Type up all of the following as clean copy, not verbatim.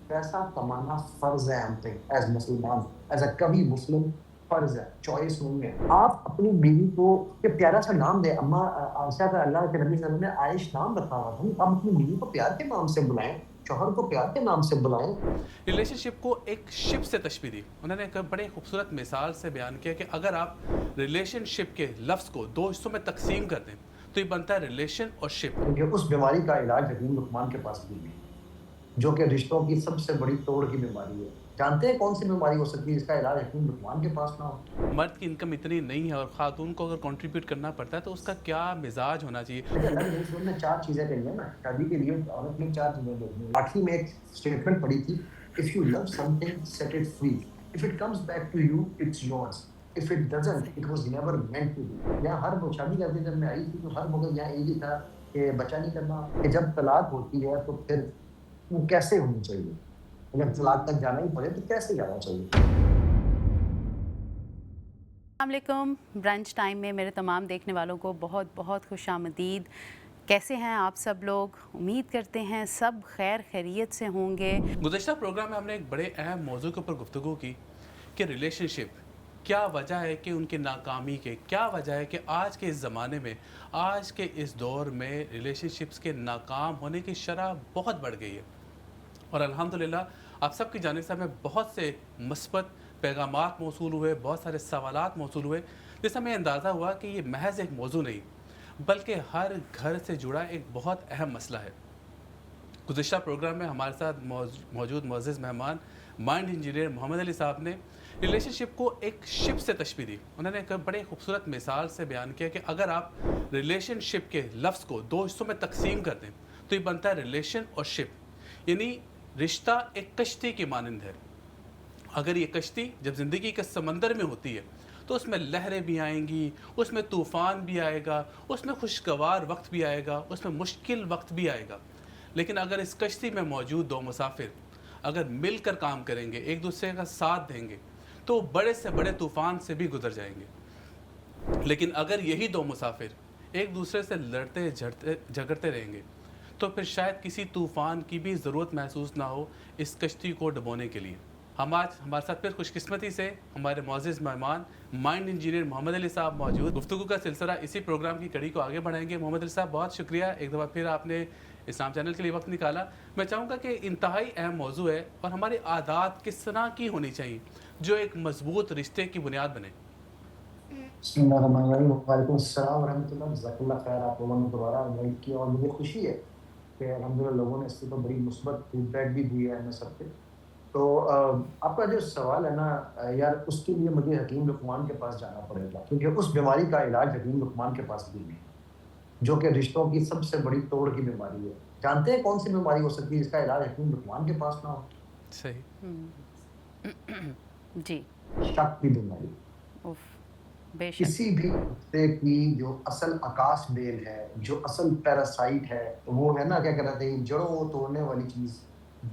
पैसा कमाना फ़र्ज़ है हम पे एज़ मुसलमान, एज़ अ कवि मुस्लिम फ़र्ज़ है, चॉइस नहीं है। आप अपनी बीवी को एक प्यारा-सा नाम दें, आयशा का अल्लाह के नबी सल्लल्लाहु अलैहि वसल्लम ने आइश नाम रखा हुआ था। आप अपनी बीवी को प्यार के नाम से बुलाएँ, शौहर को प्यार के नाम से बुलाएँ। रिलेशनशिप को एक शिप से तशबीह दी। उन्होंने एक बड़े खूबसूरत मिसाल से बयान किया कि अगर आप रिलेशनशिप के लफ्ज़ को दो हिस्सों में तकसीम कर दें तो ये बनता है रिलेशन और शिप। क्योंकि उस बीमारी का इलाज हकीम लुक़मान के पास भी है, जो कि रिश्तों की सबसे बड़ी तोड़ की बीमारी है। जानते हैं कौन-सी बीमारी हो सकती है जिसका इलाज हकीम लुक़मान के पास ना हो? मर्द की इनकम इतनी नहीं है और ख़ातून को अगर कंट्रीब्यूट करना पड़ता है तो उसका क्या मिजाज होना चाहिए। देखिए, अल्लाह के नबी सल्लल्लाहु अलैहि वसल्लम ने 4 चीज़ें कही हैं ना, शादी के लिए औरत ने 4 चीज़ें देखनी है। आखिरी में एक स्टेटमेंट पढ़ी थी, "if you love something set it free. If it comes back to you, it's yours. If it doesn't, सही। It was never meant to be." यहाँ हर वो शादी करके जब मैं आई थी, तो हर वक़्त यहाँ यही था कि बच्चा नहीं करना, कि जब तलाक होती है, तो फिर वो कैसे होनी चाहिए? अगर तलाक तक जाना ही पड़े, तो कैसे जाना चाहिए? अस्सलामुअलैकुम। ब्रंच टाइम में मेरे तमाम देखने वालों को बहुत बहुत खुशामदीद। कैसे हैं आप सब लोग? उम्मीद करते हैं सब खैर खैरियत से होंगे। गुज़श्ता प्रोग्राम में हमने एक बड़े अहम मौजू के ऊपर गुफ्तगू की कि रिलेशनशिप क्या वजह है कि उनकी नाकामी के, क्या वजह है कि आज के इस ज़माने में, आज के इस दौर में रिलेशनशिप्स के नाकाम होने की शरह बहुत बढ़ गई है। और अल्हम्दुलिल्लाह आप सबकी जानिब से हमें बहुत से मस्बत पैगामात मौसूल हुए, बहुत सारे सवालात मौसूल हुए, जिससे हमें अंदाज़ा हुआ कि ये महज़ एक मौजू नहीं, बल्कि हर घर से जुड़ा एक बहुत अहम मसला है। गुज़िश्ता प्रोग्राम में हमारे साथ मौजूद मुअज़्ज़िज़ मेहमान माइंड इंजीनियर मोहम्मद अली साहब ने रिलेशनशिप को एक शिप से तशबीह दी। उन्होंने एक बड़े खूबसूरत मिसाल से बयान किया कि अगर आप रिलेशनशिप के लफ्ज़ को दो हिस्सों में तकसीम कर दें तो ये बनता है रिलेशन और शिप। यानी रिश्ता एक कश्ती की मानंद है। अगर ये कश्ती जब ज़िंदगी के समंदर में होती है तो उसमें लहरें भी आएंगी, उसमें तूफ़ान भी आएगा, उसमें खुशगवार वक्त भी आएगा, उसमें मुश्किल वक्त भी आएगा। लेकिन अगर इस कश्ती में मौजूद दो मुसाफिर अगर मिलकर काम करेंगे, एक दूसरे का साथ देंगे, तो बड़े से बड़े तूफ़ान से भी गुजर जाएंगे। लेकिन अगर यही दो मुसाफिर एक दूसरे से लड़ते झड़ते झगड़ते रहेंगे तो फिर शायद किसी तूफ़ान की भी ज़रूरत महसूस ना हो इस कश्ती को डुबोने के लिए। हम आज हमारे साथ फिर खुशकिस्मती से हमारे मुअज़्ज़िज़ मेहमान माइंड इंजीनियर मोहम्मद अली साहब मौजूद। गुफ्तगू का सिलसिला इसी प्रोग्राम की कड़ी को आगे बढ़ाएंगे। मोहम्मद अली साहब बहुत शुक्रिया, एक दफ़ा फिर आपने इस्लाम चैनल के लिए वक्त निकाला। मैं चाहूँगा कि इंतहाई अहम मौजू है और हमारी आदत किस तरह की होनी चाहिए जो एक मज़बूत रिश्ते की बुनियाद बने। बिस्मिल्लाहिर्रहमानिर्रहीम। वालेकुम अस्सलाम व रहमतुल्लाह। जज़ाकल्लाह खैर, आप लोगों ने दोबारा इनवाइट किया और मुझे खुशी है कि अल्हम्दुलिल्लाह लोगों ने इसके ऊपर बड़ी मुस्बत फीडबैक भी दी है हमें सबको। तो आपका जो सवाल है ना, यार, उसके लिए मुझे हकीम लुक़मान के पास जाना पड़ेगा, क्योंकि उस बीमारी का इलाज हकीम लुक़मान के पास भी है, जो कि रिश्तों की सबसे बड़ी तोड़ की बीमारी है। जानते हैं कौन-सी बीमारी हो सकती है जिसका इलाज हकीम लुक़मान के पास ना हो? सही। जी। शक की बीमारी। उफ, बेशक। किसी भी रिश्ते की जो असल आकाश बेल है, जो असल पैरासाइट है, वो है ना, क्या कहते हैं, जड़ों को तोड़ने वाली चीज़,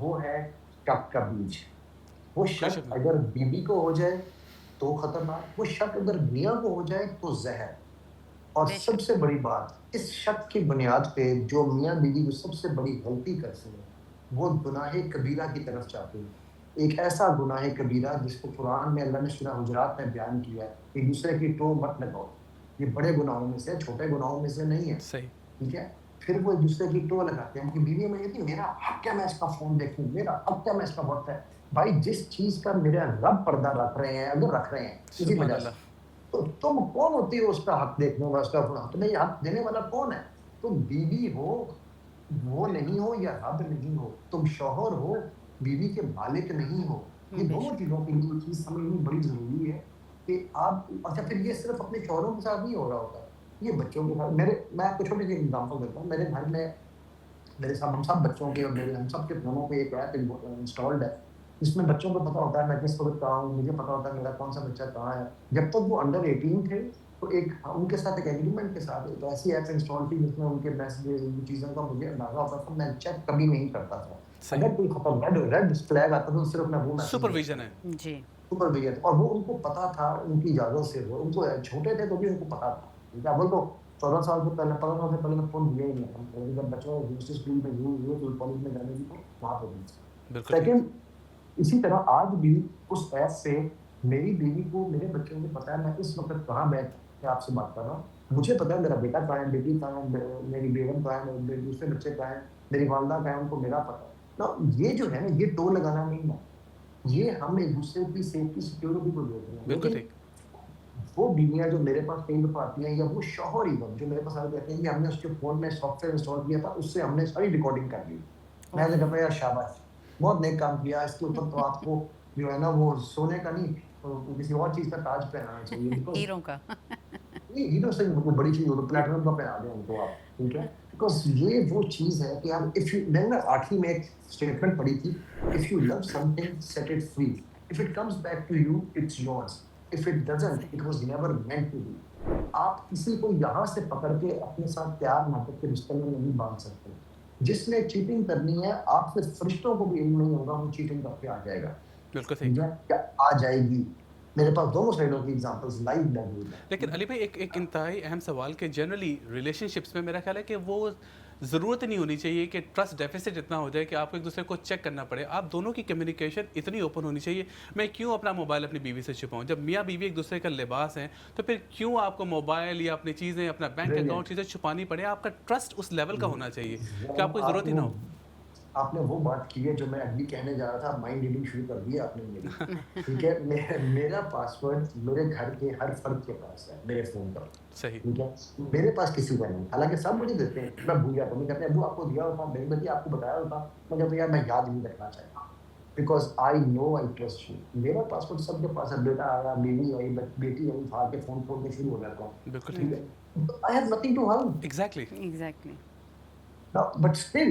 वो है शक का बीज। वो कोई शक शक नहीं। अगर बीवी को हो जाए, तो खतरनाक, वो शक अगर मियाँ को हो जाए, तो ज़हर। और बेशक। सबसे बड़ी बात, इस शक की बुनियाद पे जो मियाँ-बीवी जो सबसे बड़ी गलती करते हैं, वो गुनाहे कबीरा की तरफ जाते हैं। एक ऐसा गुनाहे कबीरा जिसको कुरान में अल्लाह ने सूरह हुजरात में बयान किया है, एक-दूसरे की टोक मत लगाओ। ये बड़े गुनाहों में से है, छोटे गुनाहों में से नहीं है, सही। ठीक है? फिर वो एक-दूसरे की टोक लगाते हैं। उनकी बीवियों में कहती है, "मेरा हक क्या मैं इसका फ़ोन देखूँ? मेरा हक क्या मैं इसका व्हाट्सएप।" भाई, जिस चीज़ का मेरा रब पर्दा रख रहे हैं, अगर रख रहे हैं, किसी सुभान वजह से, अल्लाह। तो तुम कौन होती हो उसका हक देखने वाला, उसका अपना तुम्हें ये हक देने वाला कौन है? तुम बीवी हो, वो नहीं हो, या रब नहीं हो। तुम शौहर हो, बीवी के मालिक नहीं हो। ये दोनों बेशक। चीज़ों के लिए चीज़ समझनी बड़ी ज़रूरी है कि आप, अच्छा, फिर ये सिर्फ़ अपने शौहरों के साथ नहीं हो रहा होता है, ये बच्चों के साथ, मैं आपको छोटी-सी एग्ज़ाम्पल देता हूँ। मेरे घर में मेरे साथ हम सब बच्चों के और मेरे हम सब के फ़ोनों पे एक ऐप इंस्टॉल्ड है, जिसमें बच्चों को पता होता है मैं किस वक़्त कहाँ हूँ, मुझे पता होता है मेरा कौन-सा बच्चा कहाँ है। जब तक वो अंडर 18 थे, तो एक उनके साथ एक एग्रीमेंट के साथ एक ऐसी ऐप्स इंस्टॉल थी जिसमें उनके मैसेजेज़, उन चीज़ों का मुझे अंदाज़ा होता था, मैं चेक कभी नहीं करता था। सही। अगर कोई खबर रेड रेड फ्लैग आता था, तो सिर्फ़ मैं वो मैसेज सुपरविजन देखता है। था। जी। सुपर विजय थे और वो उनको पता था, उनकी इजाज़त से, वो उनको छोटे थे तो भी उनको पता था। ठीक है, अव्वल तो 14 साल से पहले, 15 साल से पहले तो फ़ोन दिया ही नहीं था। जब बच्चों दूसरे स्कूल में हुई हुई तो कॉलेज में जाने की, तो वहाँ पे दी थी। बिल्कुल ठीक। सेकंड, इसी तरह आज भी उस ऐप से मेरी बीवी को, मेरे बच्चों को पता है मैं इस वक़्त कहाँ बैठ के आपसे बात कर रहा हूँ। मुझे पता है मेरा बेटा कहाँ है, बेटी कहाँ है, मेरी बेगम कहाँ है, मेरे दूसरे बच्चे कहाँ हैं, मेरी वालिदा कहाँ है, उनको मेरा पता है। तो ये जो है ना, ये टोल लगाना नहीं है। ये हम एक-दूसरे की सेफ्टी, सिक्योरिटी को देख रहे हैं। बिल्कुल लेकिन ठीक। वो बीवियाँ जो मेरे पास कई दफ़ा आती हैं, या वो शौहर इवन जो मेरे पास आके कहते हैं कि हमने उसके फ़ोन में सॉफ्टवेयर इंस्टॉल किया था, उससे हमने सारी रिकॉर्डिंग कर ली। मैं ओह! तो कहता हूँ यार शाबाश, बहुत नेक काम किया। इसके ऊपर तो आपको जो है ना वो सोने का नहीं, किसी और चीज़ का ताज पहनाना चाहिए, बिकॉज़ हीरों का। ये हीरो से वो बड़ी चीज़ हो तो प्लैटिनम का पहना दें उनको आप, ठीक है? बिकॉज़ ये वो चीज़ है कि आप इफ यू, मैंने ना आखिरी में एक स्टेटमेंट पढ़ी थी, if you love something set it free, if it comes back to you it's yours, if it doesn't सही। It was never meant to be. आप किसी को यहाँ से पकड़ के अपने साथ प्यार मोहब्बत के रिश्ते में नहीं बांध सकते। जिसने चीटिंग करनी है, आपसे फरिश्तों को भी इल्म नहीं होगा, वो चीटिंग करके आ जाएगा, बिल्कुल सही। ठीक है? या आ जाएगी। मेरे पास दोनों साइडों की एग्ज़ाम्पल्स लाइव मौजूद हैं, लेकिन ठीक अली भाई एक एक इंतहाई अहम सवाल कि जनरली रिलेशनशिप्स में मेरा ख्याल है कि वो ज़रूरत नहीं होनी चाहिए कि ट्रस्ट डेफिसिट इतना हो जाए कि आपको एक दूसरे को चेक करना पड़े। आप दोनों की कम्युनिकेशन इतनी ओपन होनी चाहिए। मैं क्यों अपना मोबाइल अपनी बीवी से छुपाऊँ? जब मियाँ बीवी एक दूसरे का लिबास हैं, तो फिर क्यों आपको मोबाइल या अपनी चीज़ें, अपना बैंक अकाउंट ब्रिलियंट। चीज़ें छुपानी पड़े? आपका ट्रस्ट उस लेवल का होना चाहिए कि ज़रा आपको ज़रूरत ही ना हो। आपने वो बात की है जो मैं अभी कहने जा रहा था, माइंड रीडिंग शुरू कर दी है आपने मेरी, ठीक है? मेरा पासवर्ड मेरे घर के हर फर्द के पास है, मेरे फ़ोन का, सही। ठीक है? मेरे पास किसी का नहीं, हालाँकि सब मुझे देते हैं, मैं भूल जाता हूँ, कहते हैं अब्बू आपको दिया होता, मेरी बेटी आपको बताया होता, मैं कहता हूँ यार मैं याद नहीं रखना चाहता, because I know I trust you. मेरा पासवर्ड सबके पास है, बेटा आया, बीवी आई, बेटी आई, उठा के फ़ोन खोलने शुरू हो जाता हूँ, बिल्कुल ठीक ठीक। है? I have nothing to hide. Exactly. Exactly. Now, but still,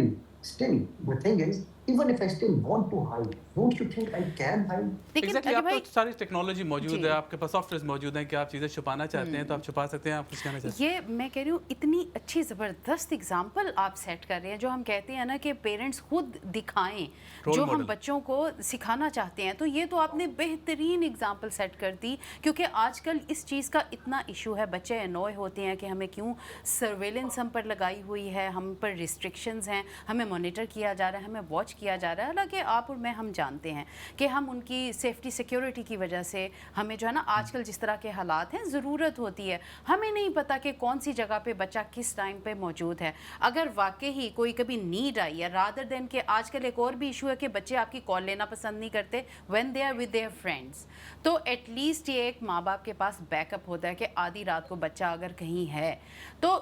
the thing is, even if I still want to hide, don't you think I can hide? लेकिन एग्ज़ैक्टली अली आप तो भाई सारी टेक्नोलॉजी मौजूद जी। है, आपके पास सॉफ्टवेयर्स मौजूद हैं कि आप चीज़ें छुपाना चाहते हैं, तो आप छुपा सकते हैं। आप कुछ कहना चाहते ये मैं कह रही हूँ इतनी अच्छी ज़बरदस्त एग्जाम्पल आप सेट कर रहे हैं जो हम कहते हैं ना कि पेरेंट्स खुद दिखाएं रोल जो हम मॉडल। बच्चों को सिखाना चाहते हैं। तो ये तो आपने बेहतरीन एग्जाम्पल सेट कर दी, क्योंकि आजकल इस चीज़ का इतना इशू है, बच्चे अनॉय होते हैं कि हमें क्यों सर्वेलेंस हम पर लगाई हुई है, हम पर रिस्ट्रिक्शंस हैं, हमें मॉनिटर किया जा रहा है, हमें वॉच किया जा रहा है। हालांकि आप और मैं हम जानते हैं कि हम उनकी सेफ्टी सिक्योरिटी की वजह से हमें जो है ना आजकल जिस तरह के हालात हैं ज़रूरत होती है, हमें नहीं पता कि कौन सी जगह पे बच्चा किस टाइम पे मौजूद है। अगर वाकई ही कोई कभी नीड आई है, रादर देन कि आजकल एक और भी इशू है कि बच्चे आपकी कॉल लेना पसंद नहीं करते when they are with their friends, तो एटलीस्ट ये एक माँ बाप के पास बैकअप होता है कि आधी रात को बच्चा अगर कहीं है तो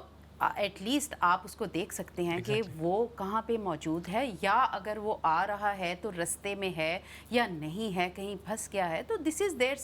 एटलीस्ट आप उसको देख सकते हैं कि एग्जैक्टली। वो कहाँ पे मौजूद है, या अगर वो आ रहा है तो रास्ते में है या नहीं है, कहीं फंस गया है। तो this is their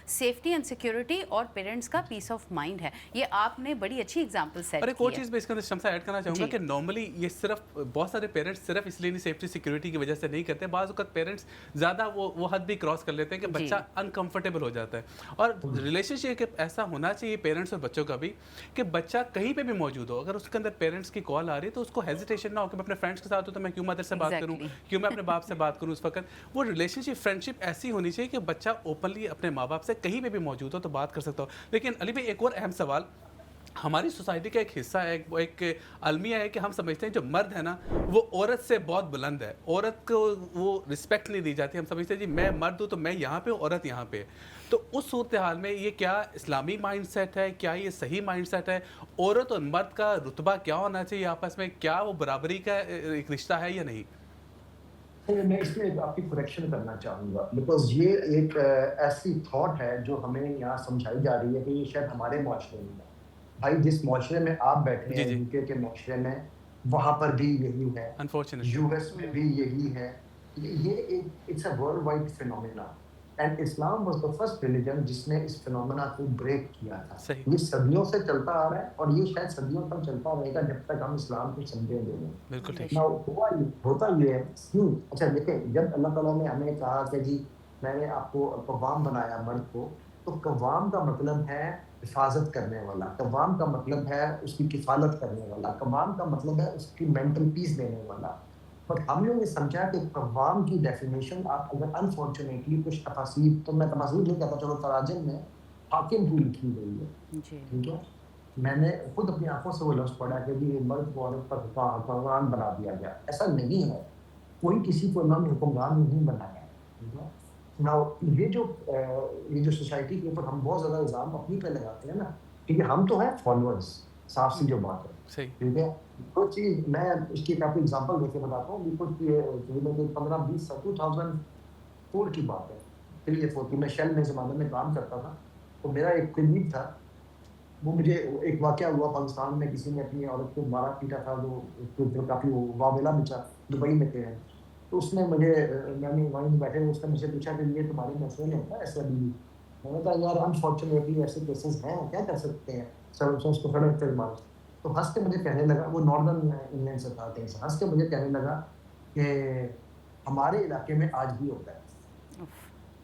safety and security और पेरेंट्स का पीस ऑफ माइंड है। ये आपने बड़ी अच्छी एग्जांपल सेट और एक की और है। चीज़ मैं इसके अंदर शम्सा ऐड करना चाहूँगा जी। कि नॉर्मली ये सिर्फ बहुत सारे पेरेंट्स सिर्फ इसलिए नहीं सेफ्टी सिक्योरिटी की वजह से नहीं करते, बाज़ वक़्त पेरेंट्स ज़्यादा वो हद भी क्रॉस कर लेते हैं कि जी। बच्चा अनकंफर्टेबल हो जाता है। और रिलेशनशिप ऐसा होना चाहिए पेरेंट्स और बच्चों का भी कि बच्चा कहीं पे भी मौजूद हो, अगर उसके अंदर पेरेंट्स की कॉल आ रही है तो उसको हेजिटेशन ना हो कि मैं अपने फ्रेंड्स के साथ हूँ तो मैं क्यों मदर से बात करूँ, एग्जैक्टली। क्यों मैं अपने बाप से बात करूँ उस वक्त। वो रिलेशनशिप फ्रेंडशिप ऐसी होनी चाहिए कि बच्चा ओपनली अपने माँ बाप से कहीं पे भी मौजूद हो तो बात कर सकता हो। लेकिन अली भाई एक और अहम सवाल, हमारी सोसाइटी का एक हिस्सा है, वो एक अलमिया है कि हम समझते हैं जो मर्द है ना वो औरत से बहुत बुलंद है, औरत को वो रिस्पेक्ट नहीं दी जाती। हम समझते हैं जी मैं मर्द हूँ तो मैं यहाँ पे हूँ, औरत यहाँ पे है। तो उस सूरत हाल में ये क्या इस्लामी माइंडसेट है, क्या ये सही माइंडसेट है? औरत और मर्द का रुतबा क्या होना चाहिए आपस में, क्या वो बराबरी का एक रिश्ता है या नहीं? तो मैं इसमें एक आपकी करेक्शन करना चाहूँगा, बिकॉज़ ये एक ऐसी थॉट है जो हमें यहाँ समझाई जा रही है कि ये शायद हमारे मुआशरे में है। भाई जिस मुआशरे में आप बैठे जी हैं, जी। यूके के मुआशरे में, वहाँ पर भी यही है, अनफॉर्चुनेटली। यूएस में भी यही है। ये एक it's a world wide phenomena, and Islam was the first religion जिसने इस फिनोमेना को ब्रेक किया था। सही। ये सदियों से चलता आ रहा है और ये शायद सदियों तक चलता रहेगा जब तक हम इस्लाम को समझेंगे नहीं। बिल्कुल ठीक। ना होता ये है क्यों? अच्छा देखें, जब अल्लाह ताला ने हमें कहा कि जी मैंने आपको कव्वाम बनाया मर्द को, तो कव्वाम का मतलब है हिफाज़त करने वाला, कव्वाम का मतलब है उसकी किफ़ालत करने वाला, कव्वाम का मतलब है उसकी मेंटल पीस देने वाला। बट हम लोग ये समझा कि कव्वाम की डेफिनेशन आप अगर अनफॉर्चुनेटली कुछ तफासीर, तो मैं तफासीर नहीं कहता, चलो तराजिम में हाकिम की लिखी गई है, जी। ठीक है? मैंने खुद अपनी आँखों से वो लफ्ज़ पढ़ा कि जी मर्द को औरत पर कव्वाम बना दिया गया। ऐसा नहीं है। कोई किसी को इन्होंने हुक्मरान नहीं बनाया है, ठीक है? नाउ ये जो सोसाइटी के ऊपर हम बहुत ज़्यादा इल्ज़ाम अपनी पे लगाते हैं ना, ठीक है? हम तो हैं फॉलोअर्स, साफ-सी जो बात है, सही। ठीक है? कुछ चीज़ मैं इसकी एक आपको एग्ज़ाम्पल देके बताता हूँ, बिल्कुल ये तकरीबन 15-20 साल 2004 की बात है, 3 या 4 की मैं शेल में ज़माने में काम करता था, तो मेरा एक कलीग था, वो मुझे एक वाक़या हुआ पाकिस्तान में किसी ने अपनी औरत को मारा-पीटा था, जो काफ़ी वावेला मचा, दुबई में थे हम। तो उसने मुझे मैंने वहीं बैठे हुए उसने मुझसे पूछा कि ये तुम्हारे मैसरे में होता है ऐसा अभी भी? मैंने कहा यार अनफॉर्चुनेटली ऐसे केसेस हैं, क्या कर सकते हैं? सब उसको सड़क पे मारो। तो हँस के मुझे कहने लगा वो नॉर्दर्न इंग्लैंड से था कहीं से, हँस के मुझे कहने लगा कि हमारे इलाके में आज भी होता है। उफ,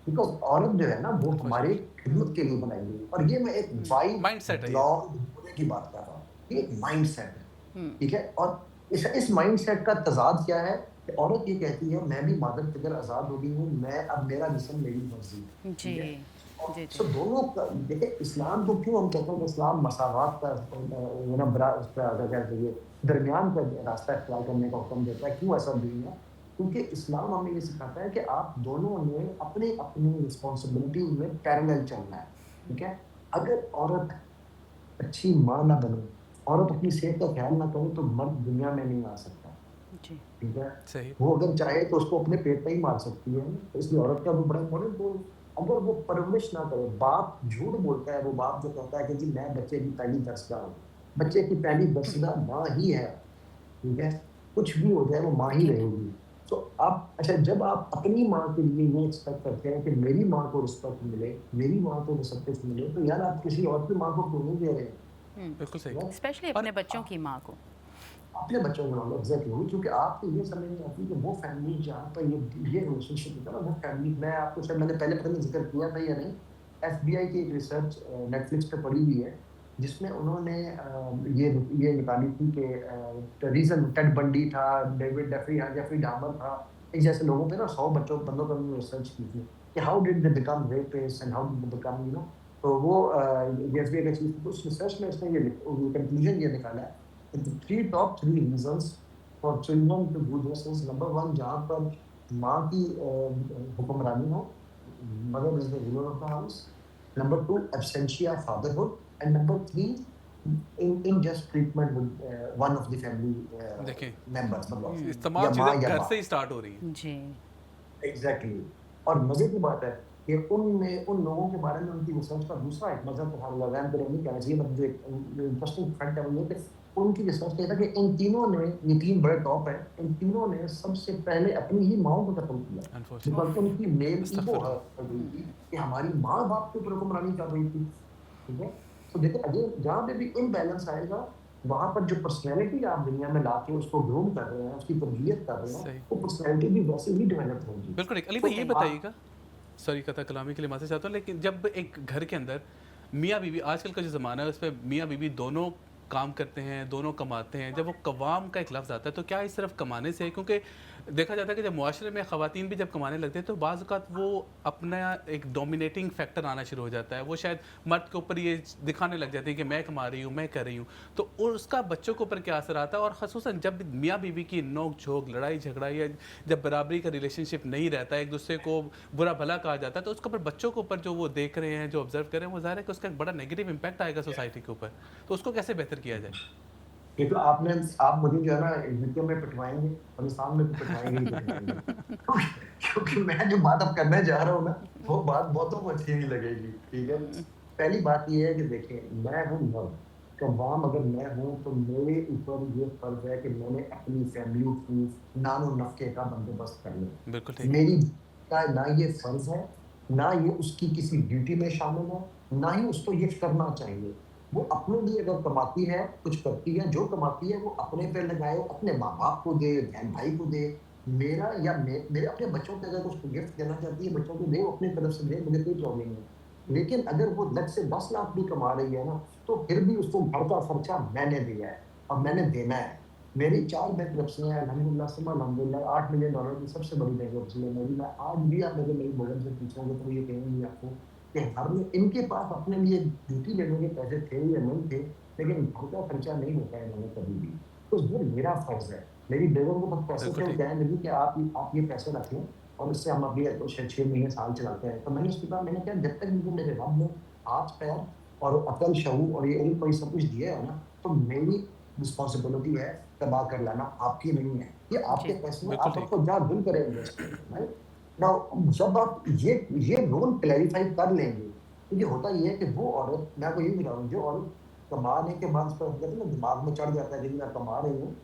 बिकॉज़ औरत जो है ना वो बिल्कुल सही। हमारी खिदमत के लिए बनाई गई है और ये मैं एक वाइड माइंडसेट है ये। ब्रॉड होने की बात कर रहा हूँ। ये एक माइंडसेट है, हुँ, ठीक है? और इस माइंडसेट का तज़ाद क्या है कि औरत ये कहती है मैं भी मादर फिगर आज़ाद हो गई हूँ, मैं अब मेरा जिस्म मेरी मर्ज़ी, जी, ठीक है? और जी, सो जी। दोनों का देखिए इस्लाम को क्यों हम कहते हैं कि इस्लाम मसावात का बरा उसका क्या कहते हैं दरमियान का रास्ता इख्तियार करने का हुक्म देता है। क्यों ऐसा दीन है? क्योंकि इस्लाम हमें ये सिखाता है कि आप दोनों ने अपनी-अपनी रिस्पॉन्सिबिलिटीज़ में पैरेलल चलना है, ठीक है? अगर औरत अच्छी माँ ना बने, औरत अपनी सेहत का ख़्याल ना करे तो मर्द दुनिया में नहीं आ सकता, जी, ठीक है? सही। वो अगर चाहे तो उसको अपने पेट पे ही मार सकती है, तो इसलिए औरत का भी बड़ा इम्पोर्टेंट रोल अगर वो परवरिश ना करे, बाप झूठ बोलता है, वो बाप जो कहता है कि जी मैं बच्चे की पहली दरसगाह हूँ, बच्चे की पहली दरसगाह माँ ही है, ठीक है? कुछ भी हो जाए वो माँ ही यकीनन। रहेगी। तो आप अच्छा जब आप अपनी माँ के लिए ये एक्सपेक्ट करते हैं कि मेरी माँ को रिस्पेक्ट मिले, मेरी माँ को सब कुछ मिले, तो यार आप किसी और की माँ को क्यों नहीं दे रहे हैं? हुँ, बिल्कुल सही। ना? स्पेशली और अपने बच्चों की माँ को। अपने बच्चों को मानो एग्ज़ैक्टली क्योंकि आपको ये समझ नहीं आती कि वो फैमिली जहाँ पर ये रिलेशनशिप होता है ना, वो फैमिली मैं आपको शायद मैंने पहले पता नहीं ज़िक्र किया था या नहीं, एफबीआई की एक रिसर्च नेटफ्लिक्स पे पड़ी हुई है, जिसमें उन्होंने ये निकाली थी कि रीज़न टेड बंडी था, डेविड जेफरी डामर था, इन जैसे लोगों पे ना 100 बंदों पे उन्होंने रिसर्च की थी कि how did they become rapists and how did they become तो वो ये एफबीआई का चीज़ थी, उस रिसर्च में उसने ये कंक्लूजन ये निकाला है the top three reasons for children to do this is number one जहाँ पर माँ की हुक्मरानी हो mother is the ruler of the house number two absentia fatherhood and number three unjust treatment with one of the family देखें, members मतलब हुँ, इस तमाम या माँ चीज़ें या घर से ही बाप स्टार्ट हो रही हैं। जी, एग्जैक्टली और मजे की बात है कि उन लोगों के बारे में उनकी रिसर्च का दूसरा एक मजा तो हर लगान तो नहीं कहना चाहिए बट जो एक इंटरेस्टिंग फैक्ट है वो ये कि उनकी रिसर्च कहता है कि इन तीनों ने ये तीन बड़े टॉप हैं इन तीनों ने सबसे पहले अपनी ही माओ को कत्ल किया बिकॉज अनफॉर्चुनेटली। उनकी मेल ईगो अस्तगफुरुल्लाह। हर्ट हो गई हुँ, थी कि हमारी माँ बाप के ऊपर हुक्मरानी कर रही थी ठीक है तो देखो अगेन जहाँ पे भी इम्बैलेंस आएगा वहां पर जो पर्सनैलिटी आप दुनिया में लाके उसको ग्रूम कर रहे हैं उसकी तरबियत कर रहे हैं सही। वो पर्सनैलिटी भी वैसे ही डेवलप होगी बिल्कुल ठीक। अली भाई तो ये आप बताइएगा, सॉरी कता कलामी के लिए माफ़ी चाहता हूँ, लेकिन जब एक घर के अंदर मियाँ-बीवी आजकल का जो ज़माना है उसमें मियाँ-बीवी दोनों काम करते हैं, दोनों कमाते हैं। जब वो कवाम का एक लफ़्ज़ आता है तो क्या ये सिर्फ़ कमाने से है? क्योंकि देखा जाता है कि जब मुआशरे में ख़वातीन भी जब कमाने लगते हैं तो बाज़ औक़ात वो अपना एक डोमिनेटिंग फैक्टर आना शुरू हो जाता है। वो शायद मर्द के ऊपर ये दिखाने लग जाती है कि मैं कमा रही हूँ, मैं कर रही हूँ। तो उसका बच्चों के ऊपर क्या असर आता है? और ख़ुसूसन जब मियाँ-बीवी की नोक-झोंक, लड़ाई-झगड़ा या जब बराबरी का रिलेशनशिप नहीं रहता है, एक-दूसरे को बुरा-भला कहा जाता है, तो उसके ऊपर बच्चों के ऊपर जो वो देख रहे हैं, जो ऑब्ज़र्व कर रहे हैं, वो ज़ाहिर है कि उसका एक बड़ा नेगेटिव इम्पैक्ट आएगा सोसाइटी के ऊपर। तो उसको कैसे बेहतर किया जाए? ये तो आप मुझे जो है ना यूके में पिटवाएँगे, पाकिस्तान में तो पिटवाएँगे ही पिटवाएँगे। क्योंकि मैं जो बात अब करने जा रहा हूँ ना, वो बात बहुतों को अच्छी नहीं लगेगी, ठीक है? हुँ, पहली बात ये है कि देखिए, मैं हूँ मर्द, कव्वाम अगर मैं हूँ, तो मेरे ऊपर ये फ़र्ज़ है कि मैंने अपनी फ़ैमिली की नानो-नफ़के का बंदोबस्त कर लिया। बिल्कुल ठीक। मेरी का ना ये फ़र्ज़ है, ना ये उसकी किसी ड्यूटी में शामिल है, ना ही उसको ये करना चाहिए। वो अपने लिए अगर कमाती है, कुछ करती है, जो कमाती है वो अपने पे लगाए, अपने माँ-बाप को दे, बहन-भाई को दे। मेरा या मेरे अपने बच्चों को अगर कुछ गिफ्ट देना चाहती है, बच्चों को दे, वो अपनी तरफ से दे, मुझे कोई प्रॉब्लम नहीं। लेकिन अगर वो 10 से 10 लाख भी कमा रही है ना, तो फिर भी उसको घर का खर्चा मैंने दिया है और मैंने देना है। मेरी 4 बैंकरप्सी हैं अल्हम्दुलिल्लाह सुम्मा अल्हम्दुलिल्लाह $8 मिलियन की सबसे बड़ी बैंकरप्सी है मेरी। मैं आज भी आप अगर मेरी बहन से पूछोगे तो ये कहेंगी आपको कि हर में इनके पास अपने लिए ड्यूटी लेने के पैसे थे या नहीं थे, लेकिन घर का खर्चा नहीं होता है इन्होंने कभी भी। तो ये मेरा फ़र्ज़ है। मेरी बेगम को बस पैसे बिल्कुल थे, वो ठीक। कहने लगी कि आप ये पैसे रख लें और इससे हम अभी तो 6 महीने साल चलाते हैं। तो मैंने उसके बाद मैंने कहा जब तक मुझे मेरे रब ने हाथ पैर और अकल शऊर और ये इल्म और ये सब कुछ दिया है ना, तो मेरी रिस्पॉन्सिबिलिटी है तबाह कर लाना, आपकी नहीं है। ये आपके जी। पैसे में बिल्कुल आप ठीक। आपको जहाँ दिल करे इन्वेस्ट करें, राइट? नाउ जब आप ये रोल क्लैरिफाई कर लेंगे, तो ये होता ये है कि वो औरत, मैं आपको यही बता रहा हूँ, जो औरत कमाने के बाद उसको कहते हैं ना दिमाग में चढ़ जाता है कि मैं कमा रही हूँ,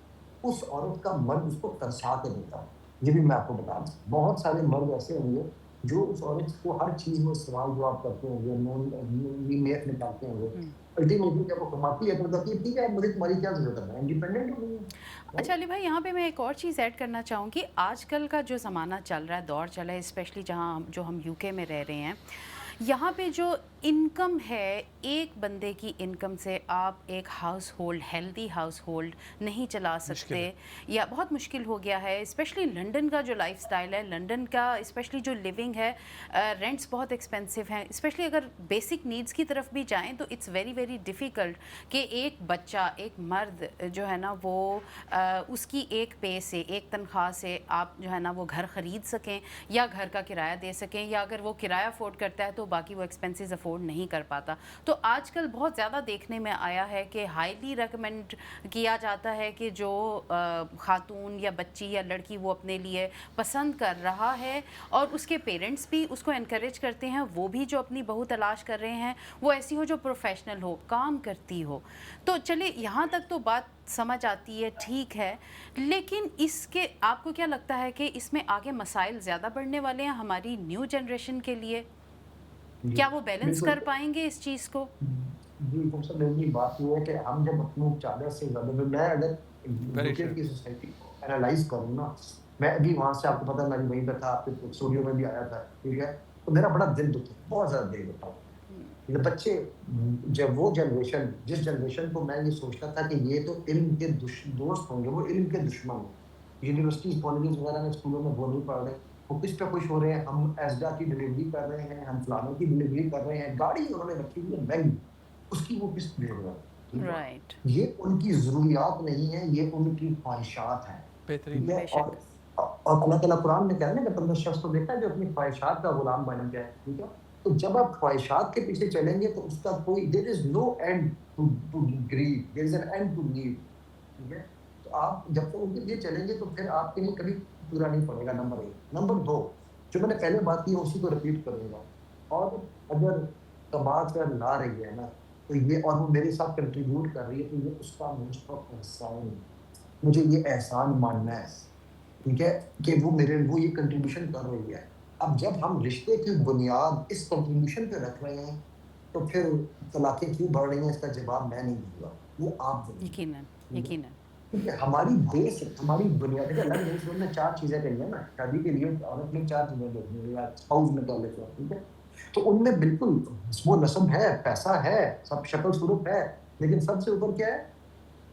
उस औरत का मर्द उसको तरसा के देता है। ये भी मैं आपको बता दूँ। बहुत सारे मर्द ऐसे होंगे जो उस औरत को हर चीज़ में सवाल-जवाब करते होंगे, नेक निकालते होंगे। हुँ। अल्टीमेटली जब वो कमाती है तो बताती है, ठीक है, मुझे तुम्हारी क्या ज़रूरत है? मैं इंडिपेंडेंट हो गई हूँ, अच्छा राइट? अली भाई, यहाँ पे मैं एक और चीज़ ऐड करना चाहूँगी। आजकल का जो ज़माना चल रहा है, दौर चला है, स्पेशली जो हम यूके में रह रहे हैं, यहाँ पे जो इनकम है, एक बंदे की इनकम से आप एक house hold, healthy house hold नहीं चला मुश्किल सकते, है। या बहुत मुश्किल हो गया है। स्पेशली लंदन का जो लाइफस्टाइल है, लंदन का स्पेशली जो लिविंग है, रेंट्स बहुत एक्सपेंसिव हैं। स्पेशली अगर बेसिक नीड्स की तरफ भी जाएं तो इट्स वेरी वेरी डिफ़िकल्ट कि एक बच्चा, एक मर्द जो है ना वो उसकी एक पे से, एक तनख्वाह से आप जो है ना वो घर ख़रीद सकें या घर का किराया दे सकें, या अगर वो किराया अफोर्ड करता है तो बाकी वो एक्सपेंसेस अफोर्ड नहीं कर पाता। तो आजकल बहुत ज़्यादा देखने में आया है कि हाईली रेकमेंड किया जाता है कि जो खातून या बच्ची या लड़की वो अपने लिए पसंद कर रहा है और उसके पेरेंट्स भी उसको एनकरेज करते हैं, वो भी जो अपनी बहू तलाश कर रहे हैं वो ऐसी हो जो प्रोफेशनल हो, काम करती हो। तो चलिए यहाँ तक तो बात समझ आती है, ठीक है। लेकिन इसके आपको क्या लगता है कि इसमें आगे मसाइल ज़्यादा बढ़ने वाले हैं हमारी न्यू जनरेशन के लिए? जी, क्या वो बैलेंस बिल्कुल। कर पाएँगे इस चीज़ को? जी, सबसे बड़ी बात ये है कि हम जब अपनी चादर से ज़्यादा में मैं अगर वेरी यूके ट्रू। की सोसाइटी को एनालाइज़ करूँ ना, मैं अभी वहाँ से आपको पता है मैं वहीं पे था, आपके स्टूडियो में भी आया था, ठीक है? तो मेरा बड़ा दिल दुखा, बहुत ज़्यादा दिल दुखा। हुँ, ये बच्चे जब वो जनरेशन जिस जनरेशन को मैं ये सोचता था कि ये तो इल्म के दोस्त होंगे, वो इल्म के दुश्मन हैं। यूनिवर्सिटीज़, कॉलेजेस वगैरह में, स्कूलों में वो नहीं पढ़ रहे। वो किस पे खुश हो रहे हैं, हम एज़डा की डिलीवरी कर रहे हैं, हम फलाने की डिलीवरी कर रहे हैं, गाड़ी उन्होंने रखी हुई है महँगी, उसकी वो किस्त दे रहे हैं, ठीक है? राइट, ये उनकी ज़रूरियात नहीं है, ये उनकी ख्वाहिशात हैं, ठीक बेहतरीन। है? बेशक। और अल्लाह ताला कुरान में कह रहा है ना कि तुमने शख्स को देखा है जो अपनी ख्वाहिशात का गुलाम बन गया है, ठीक है? तो जब आप ख्वाहिशात के पीछे चलेंगे तो उसका कोई there is no end to to greed, there is an end to need, ठीक है? तो आप जब तक उनके लिए चलेंगे तो फिर आपके लिए कभी पूरा नहीं पड़ेगा, नंबर 1। नंबर 2, जो मैंने पहले बात की है उसी को रिपीट करूँगा। और अगर कमा कर ला रही है ना, तो ये और वो मेरे साथ कंट्रीब्यूट कर रही है, तो ये उसका मुझ पर एहसान है। मुझे ये एहसान मानना है, ठीक है? कि वो ये कंट्रीब्यूशन कर रही है। अब जब हम रिश्ते की बुनियाद इस कंट्रीब्यूशन पे रख रहे हैं, तो फिर तलाक़ें क्यों बढ़ रही हैं इसका जवाब मैं नहीं दूँगा, वो आप देंगे, यकीनन, ठीक है? यकीनन। क्योंकि हमारी बुनियाद देखिए अल्लाह ने इस दुनिया में 4 चीज़ें कही हैं ना, शादी के लिए औरत ने 4 चीज़ें देखनी है या स्पाउस में कह लेते हैं, ठीक है? तो उनमें बिल्कुल वो नस्ब है, पैसा है, सब शक्ल-सूरत है, लेकिन सबसे ऊपर क्या है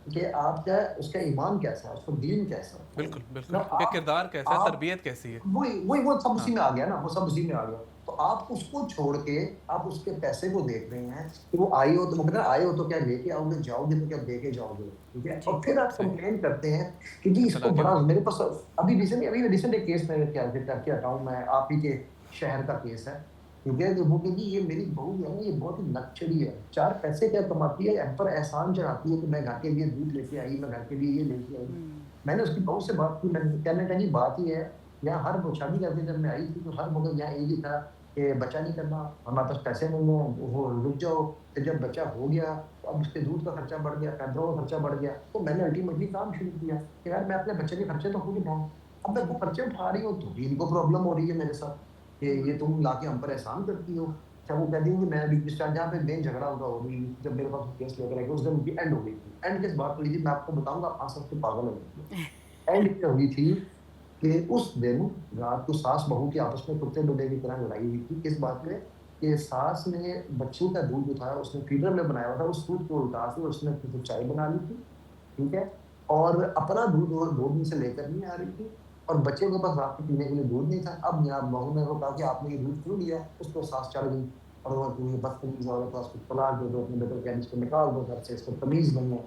कि आपका उसका ईमान कैसा है, उसका दीन कैसा है, राइट? बिल्कुल, ना बिल्कुल। या किरदार कैसा है, आप तरबियत कैसी है? वही वही वो सब उसी हाँ, में आ गया ना, वो सब उसी में आ गया। तो आप उसको छोड़ के आप उसके पैसे को देख रहे हैं कि वो आई हो तो वो कहते हैं आए हो तो क्या लेके आओगे, जाओगे तो क्या दे के जाओगे, ठीक है? जी, और फिर आप सही। कंप्लेन करते हैं कि जी कि इसको तलाक़ें बड़ा बढ़ रही मेरे हैं। पास अभी रिसेंट एक केस मैंने क्या क्या हटाऊँ मैं आप ही के शहर का केस है, ठीक है? तो वो कहेगी ये मेरी बहू जो है ना ये बहुत ही लक्चरी है, 4 पैसे क्या कमाती है, हम पर एहसान चढ़ाती है कि मैं घर के लिए दूध लेके आई, मैं घर के लिए ये लेके आई। हुँ, मैंने उसकी बहू से बात की, मैंने कहने लगा जी बात ये है, यहाँ हर वो शादी करके जब मैं आई थी तो हर वक़्त यहाँ एक ही था कि बच्चा नहीं करना, हमारे पास पैसे नहीं हैं, वो रुक जाओ। फिर जब बच्चा हो गया, तो अब उसके दूध का खर्चा बढ़ गया, पैम्परों का खर्चा बढ़ गया, तो मैंने अल्टीमेटली काम शुरू किया कि यार मैं अपने बच्चे के खर्चे तो खुद उठाऊँ। अब मैं वो खर्चे उठा रही हूँ, तो भी इनको प्रॉब्लम हो रही है मेरे साथ कि ये हुँ, तुम लाके हम पर एहसान करती हो। अच्छा वो कहती है कि मैं अभी जिस टाइम जहाँ पे मेन झगड़ा उनका हो रही जब मेरे पास वो केस लेकर आई, उस दिन उनकी एंड हो गई थी। एंड किस बात को हुई थी मैं आपको बताऊँगा, आप हँस-हँस के पागल हो जाएँगे। एंड क्या हुई थी कि उस दिन रात को सास-बहू की आपस में कुत्ते-बिल्ली की तरह लड़ाई हुई थी। किस बात पे? कि सास ने बच्चे का दूध उठाया, उसने फीडर में बनाया हुआ था, उस दूध को उल्टा के उसने फिर चाय बना ली थी, ठीक है? और अपना दूध वो 2 दिन से लेकर नहीं आ रही थी और बच्चे के पास रात को पीने के लिए दूध नहीं था। अब यहाँ बहू ने वो कहा कि आपने ये दूध क्यों लिया? उस पे सास चढ़ गई और वो कि ये बदतमीज़ औरत है, उसको तलाक दे दो, अपने बेटे को कह इसको निकाल दो घर से, इसको तमीज़ नहीं है।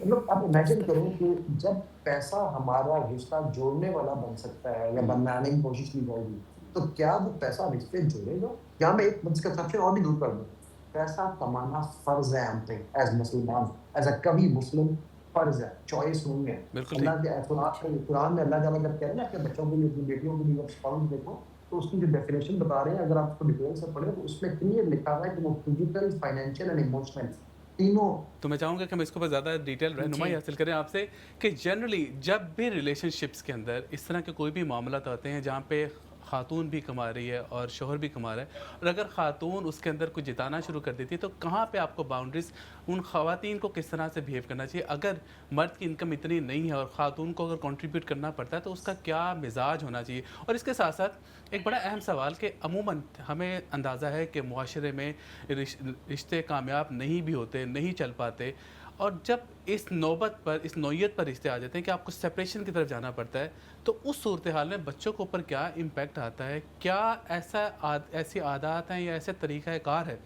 मतलब आप इमेजिन करो कि जब पैसा हमारा रिश्ता जोड़ने वाला बन सकता है या बनाने की कोशिश की जाएगी, तो क्या वो पैसा रिश्ते जोड़ेगा? यहाँ मैं एक मिसकंसेप्शन और भी दूर कर दूँ। पैसा कमाना फ़र्ज़ है हम पे एज़ मुसलमान, एज़ अ कवि मुस्लिम फ़र्ज़ है, चॉइस नहीं है। बिल्कुल ठीक। अल्लाह के जी। कुरान में अल्लाह ताला जब कह रहे हैं ना अपने बच्चों के लिए, अपनी बेटियों के लिए जब स्पाउस देखो, तो उसकी जो डेफिनिशन बता रहे हैं, अगर आप उसको डिटेल से पढ़ें, तो उसमें क्लियर लिखा हुआ है कि वो फिज़िकल, फाइनेंशियल एंड इमोशनल तीनों। तो मैं चाहूँगा कि हम इसके ऊपर ज़्यादा डिटेल रहनुमाई जी। हासिल करें आपसे कि जनरली जब भी रिलेशनशिप्स के अंदर इस तरह के कोई भी मामला आते हैं जहाँ पे खातून भी कमा रही है और शोहर भी कमा रहा है, और अगर खातून उसके अंदर कुछ जिताना शुरू कर देती है, तो कहाँ पे आपको बाउंड्रीज, उन खवातीन को किस तरह से बिहेव करना चाहिए? अगर मर्द की इनकम इतनी नहीं है और खातून को अगर कंट्रीब्यूट करना पड़ता है, तो उसका क्या मिजाज होना चाहिए? और इसके साथ साथ एक बड़ा अहम सवाल कि अमूमन हमें अंदाज़ा है कि मुआशरे में रिश्ते कामयाब नहीं भी होते, नहीं चल पाते, और जब इस नौबत पर, इस नौयत पर रिश्ते आ जाते हैं कि आपको सेपरेशन की तरफ जाना पड़ता है, तो उस सूरत हाल में बच्चों के ऊपर क्या इम्पैक्ट आता है? क्या ऐसी आदत हैं या ऐसे तरीक़ाकार है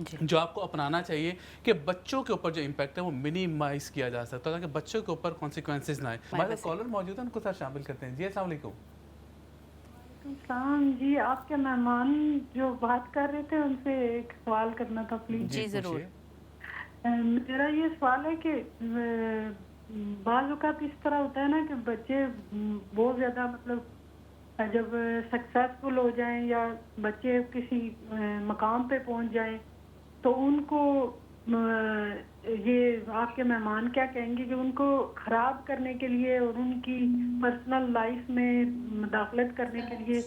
जी। जो आपको अपनाना चाहिए कि बच्चों के ऊपर जो इम्पैक्ट है वो मिनिमाइज़ किया जा सकता है, ताकि बच्चों के ऊपर कॉन्सिक्वेंसेज ना आए? हमारे प्राइवेसी। कॉलर मौजूद हैं, उनको साथ शामिल करते हैं। जी, अस्सलाम वालेकुम। सलाम जी, आपके मेहमान जो बात कर रहे थे उनसे एक सवाल करना था प्लीज। जी, जी, ज़रूर। पूछिए। मेरा ये सवाल है कि बाज़ औक़ात इस तरह होता है ना कि बच्चे बहुत ज़्यादा मतलब जब सक्सेसफुल हो जाएं या बच्चे किसी मकाम पे पहुंच जाएं, तो उनको ये आपके मेहमान क्या कहेंगे कि उनको ख़राब करने के लिए और उनकी पर्सनल लाइफ में मुदाखलत करने के लिए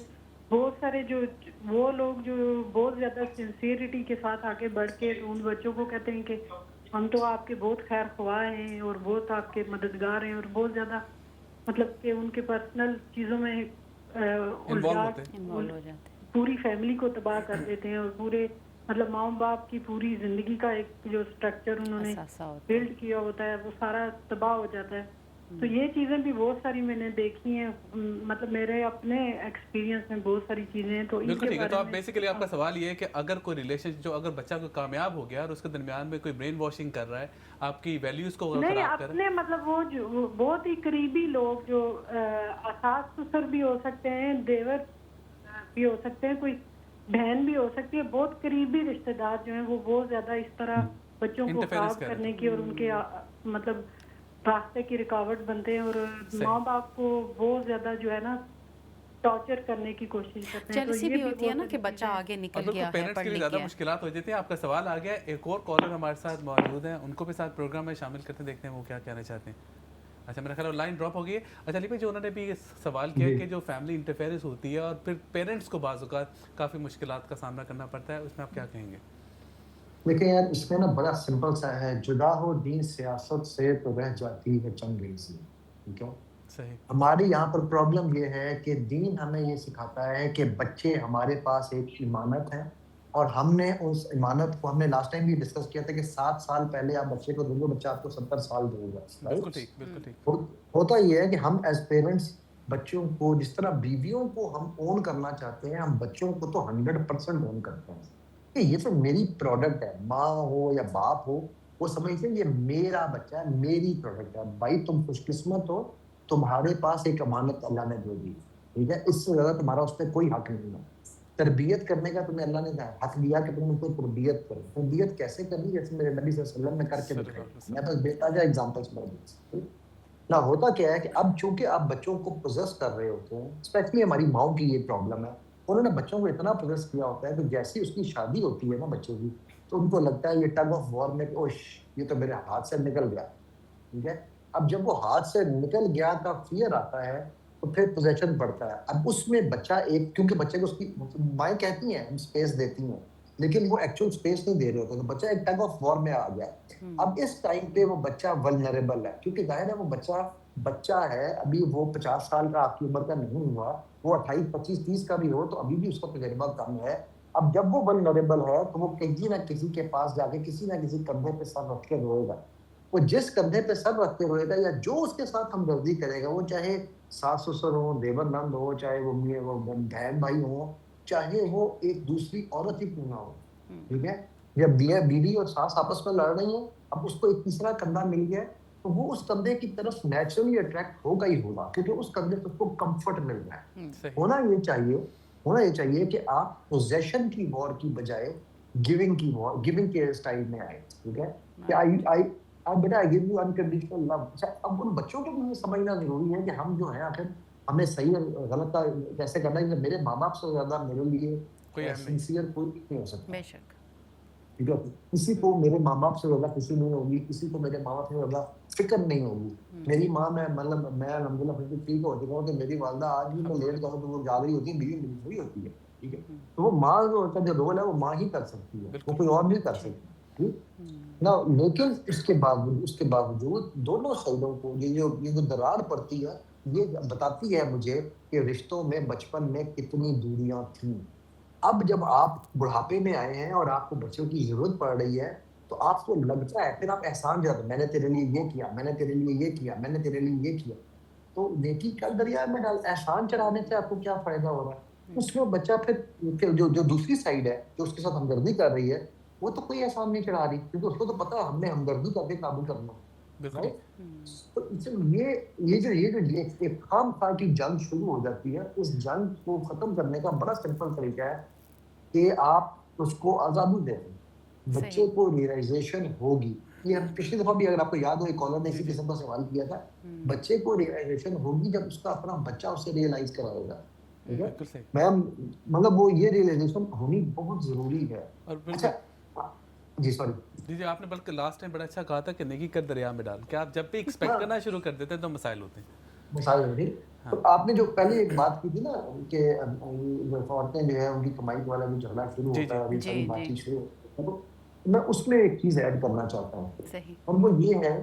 बहुत सारे जो वो लोग जो बहुत ज़्यादा सिंसियरिटी के साथ आगे बढ़ के उन बच्चों को कहते हैं कि हम तो आपके बहुत खैर ख्वाह हैं और बहुत आपके मददगार हैं, और बहुत ज़्यादा मतलब कि उनके पर्सनल चीज़ों में इन्वॉल्व उलझा होते हैं। इन्वॉल्व हो जाते हैं। पूरी फैमिली को तबाह कर देते हैं, और पूरे मतलब माँ बाप की पूरी ज़िंदगी का एक जो स्ट्रक्चर उन्होंने असासा होता है। बिल्ड किया होता है वो सारा तबाह हो जाता है। तो ये चीज़ें भी बहुत सारी मैंने देखी हैं, मतलब मेरे अपने एक्सपीरियंस में बहुत सारी चीज़ें हैं, तो बिल्कुल इनके ठीक है। तो बारे आप में। बेसिकली, आपका सवाल ये है कि अगर कोई रिलेशन, जो अगर बच्चा कोई कामयाब हो गया और उसके दरमियान में कोई ब्रेन वॉशिंग कर रहा है, आपकी वैल्यूज़ को अगर नहीं, ख़राब कर रहा है। अपने मतलब वो जो वो बहुत ही करीबी लोग जो सास ससुर भी हो सकते हैं, देवर भी हो सकते हैं, कोई बहन भी हो सकती है, बहुत करीबी रिश्तेदार जो हैं वो बहुत ज़्यादा इस तरह बच्चों को इंटरफेरेंस ख़राब कर रहे करने थे। की और उनके मतलब रास्ते की रुकावट बनते हैं, और सही। माँ बाप को बहुत ज़्यादा जो है ना टॉर्चर करने की कोशिश करते हैं। तो जेलसी ये भी होती है बहुत ना सारी कि बच्चा चीज़ें हैं। आगे और निकल बिल्कुल गया है, पेरेंट्स पढ़ के लिए लिख ज़्यादा गया है। मुश्किलात हो जाती हैं। आपका सवाल आ गया, एक और कॉलर हमारे साथ मौजूद हैं, उनको भी साथ प्रोग्राम में शामिल करते हैं, देखते हैं वो क्या कहना चाहते हैं। अच्छा, मेरा ख्याल है लाइन ड्रॉप हो गई है। अच्छा अली भाई, जो उन्होंने भी ये सवाल किया जी। कि जो फैमिली इंटरफेरेंस होती है और फिर पेरेंट्स को बाज़ औक़ात काफ़ी मुश्किलात का सामना करना पड़ता है, उसमें आप क्या कहेंगे? देखिए यार, इसमें ना बड़ा सिंपल सा है, जुदा हो दीन सियासत से तो रह जाती है चंगेज़ी। ठीक है? सही। हमारे यहाँ पर प्रॉब्लम ये है कि दीन हमें ये सिखाता है कि बच्चे हमारे पास एक इमानत है, और हमने उस इमानत को, हमने लास्ट टाइम भी डिस्कस किया था कि 7 साल पहले आप बच्चे को दोगे, बच्चा आपको 70 साल देगा, बिल्कुल राइट? ठीक, बिल्कुल ठीक। हो होता ये है कि हम एज़ पेरेंट्स बच्चों को जिस तरह बीवियों को हम ओन करना चाहते हैं, हम बच्चों को तो 100% ओन करते हैं। कि ये तो मेरी प्रोडक्ट है, माँ हो या बाप हो, वो समझते हैं ये मेरा बच्चा है, मेरी प्रोडक्ट है। भाई तुम खुशकिस्मत हो, तुम्हारे पास एक अमानत अल्लाह ने दे दी, ठीक है? इससे ज़्यादा तुम्हारा उस पे कोई हक नहीं है। तरबियत करने का तुम्हें अल्लाह ने हक दिया कि तुम उनको तरबियत करो। तरबियत कैसे करनी? जैसे मेरे नबी सल्लल्लाहु अलैहि वसल्लम ने करके सल्लल्लाहु अलैहि दिखाई। मैं वसल्लम। बस बेताजा एग्ज़ाम्पल्स बता दूँ। ना होता क्या है कि अब चूँकि आप बच्चों को पोज़ेस कर रहे होते हैं, स्पेशली हमारी माँओं की ये प्रॉब्लम है। उन्होंने बच्चों को इतना पोज़ेस किया होता है कि जैसे ही उसकी शादी होती है ना बच्चे की, तो उनको लगता है ये टग ऑफ वॉर में, ओश! ये तो मेरे हाथ से निकल गया, ठीक है? अब जब वो हाथ से निकल गया का फ़ियर आता है, तो फिर पोज़ेशन बढ़ता है। अब उसमें बच्चा एक, क्योंकि बच्चे को उसकी माएँ कहती हैं, हम स्पेस देती हैं, लेकिन वो एक्चुअल स्पेस नहीं दे रहे होते, तो बच्चा एक टग ऑफ वॉर में आ गया। अब इस टाइम पे वो बच्चा वल्नरेबल है, क्योंकि ज़ाहिर है वो बच्चा बच्चा है, अभी वो 50 साल का आपकी उम्र का नहीं हुआ, वो 28, 25, 30 का भी हो, तो अभी भी उसका तजुर्बा कम है। अब जब वो वल्नरेबल है, तो वो किसी न किसी के पास जाके किसी न किसी कंधे पे सर रख के रोएगा। वो जिस कंधे पे सर रख के रोएगा या जो उसके साथ हमदर्दी करेगा, वो चाहे सास-ससुर हो, देवर-नंद हो, चाहे वो बहन-भाई हो, चाहे वो एक दूसरी औरत ही क्यों ना हो, ठीक है? जब मियाँ-बीवी और सास आपस में लड़ रही हैं, अब उसको एक तीसरा कंधा मिल गया है, तो वो उस कंधे की तरफ नेचुरली अट्रैक्ट होगा ही होगा, क्योंकि उस कंधे से उसको कंफर्ट मिल रहा है। सही। होना ये चाहिए कि आप पोजेशन की वॉर की बजाय गिविंग के स्टाइल में आए, ठीक है? कि आई बेटा, I give you unconditional love. अच्छा, अब उन बच्चों को भी ये समझना जरूरी है कि हम जो है आखिर हमें सही और गलत का कैसे करना है। मेरे माँ बाप से ज्यादा मेरे लिए कोई अहम नहीं। सिंसियर कोई नहीं हो सकता, बेशक। ठीक है? किसी को मेरे माँ बाप से ज्यादा खुशी नहीं होगी, किसी को मेरे माँ बाप से ज्यादा फिक्र नहीं होगी। मेरी माँ, मैं अल्हम्दुलिल्लाह फिर भी ठीक हो चुका हूँ कि मेरी वालदा आज भी मैं लेट जाऊँ तो वो जाग रही होती है, बीवी मेरी सोई होती है, ठीक है? तो वो माँ का जो रोल है वो माँ ही कर सकती है, वो बिल्कुल। कोई और नहीं कर सकती, ठीक ना? लेकिन उसके बावजूद दोनों साइडों को ये जो दरार पड़ती है, ये बताती है मुझे कि रिश्तों में बचपन में कितनी दूरियां थीं। अब जब आप बुढ़ापे में आए हैं और आपको बच्चों की जरूरत पड़ रही है, तो आपको लगता है, फिर आप एहसान जताते, मैंने तेरे लिए ये किया, मैंने तेरे लिए ये किया, मैंने तेरे लिए ये किया। तो नेकी कल दरिया में डाल, एहसान चढ़ाने से आपको क्या फायदा हो रहा है? उसमें बच्चा फिर जो दूसरी साइड है, जो उसके साथ हमदर्दी कर रही है, वो तो कोई एहसान नहीं चढ़ा रही, क्योंकि उसको तो पता है हमने हमदर्दी करके काबू करना, बिल्कुल। राइट? तो इसलिए ये एक खाम खा की जंग शुरू हो जाती है। उस जंग को खत्म करने का बड़ा सिंपल तरीका है कि आप उसको आजादी दे दें। बच्चे सही। को रियलाइजेशन होगी। ये हम पिछली दफा भी, अगर आपको याद हो, एक कॉलर ने इसी किस्म का सवाल किया था। बच्चे को रियलाइजेशन होगी जब उसका अपना बच्चा उसे रियलाइज कराएगा, ठीक है? बिल्कुल सही। मैम, मतलब वो ये रियलाइजेशन होनी बहुत जरूरी है। और अच्छा, बिल्कुल जी सॉरी। जी, आपने बल्कि लास्ट टाइम बड़ा अच्छा कहा था कि नेकी कर दरिया में डाल, कि आप जब भी एक्सपेक्ट हाँ। करना शुरू कर देते हैं तो मसाइल होते हैं। मिसाल हो रही। तो आपने जो पहले एक बात की थी ना कि जो औरतें जो है उनकी कमाई वाला जो झगड़ा शुरू जी, होता है और ये जी, सारी जी। बातचीत शुरू होती है, तो मैं उसमें एक चीज ऐड करना चाहता हूँ, सही। और वो ये है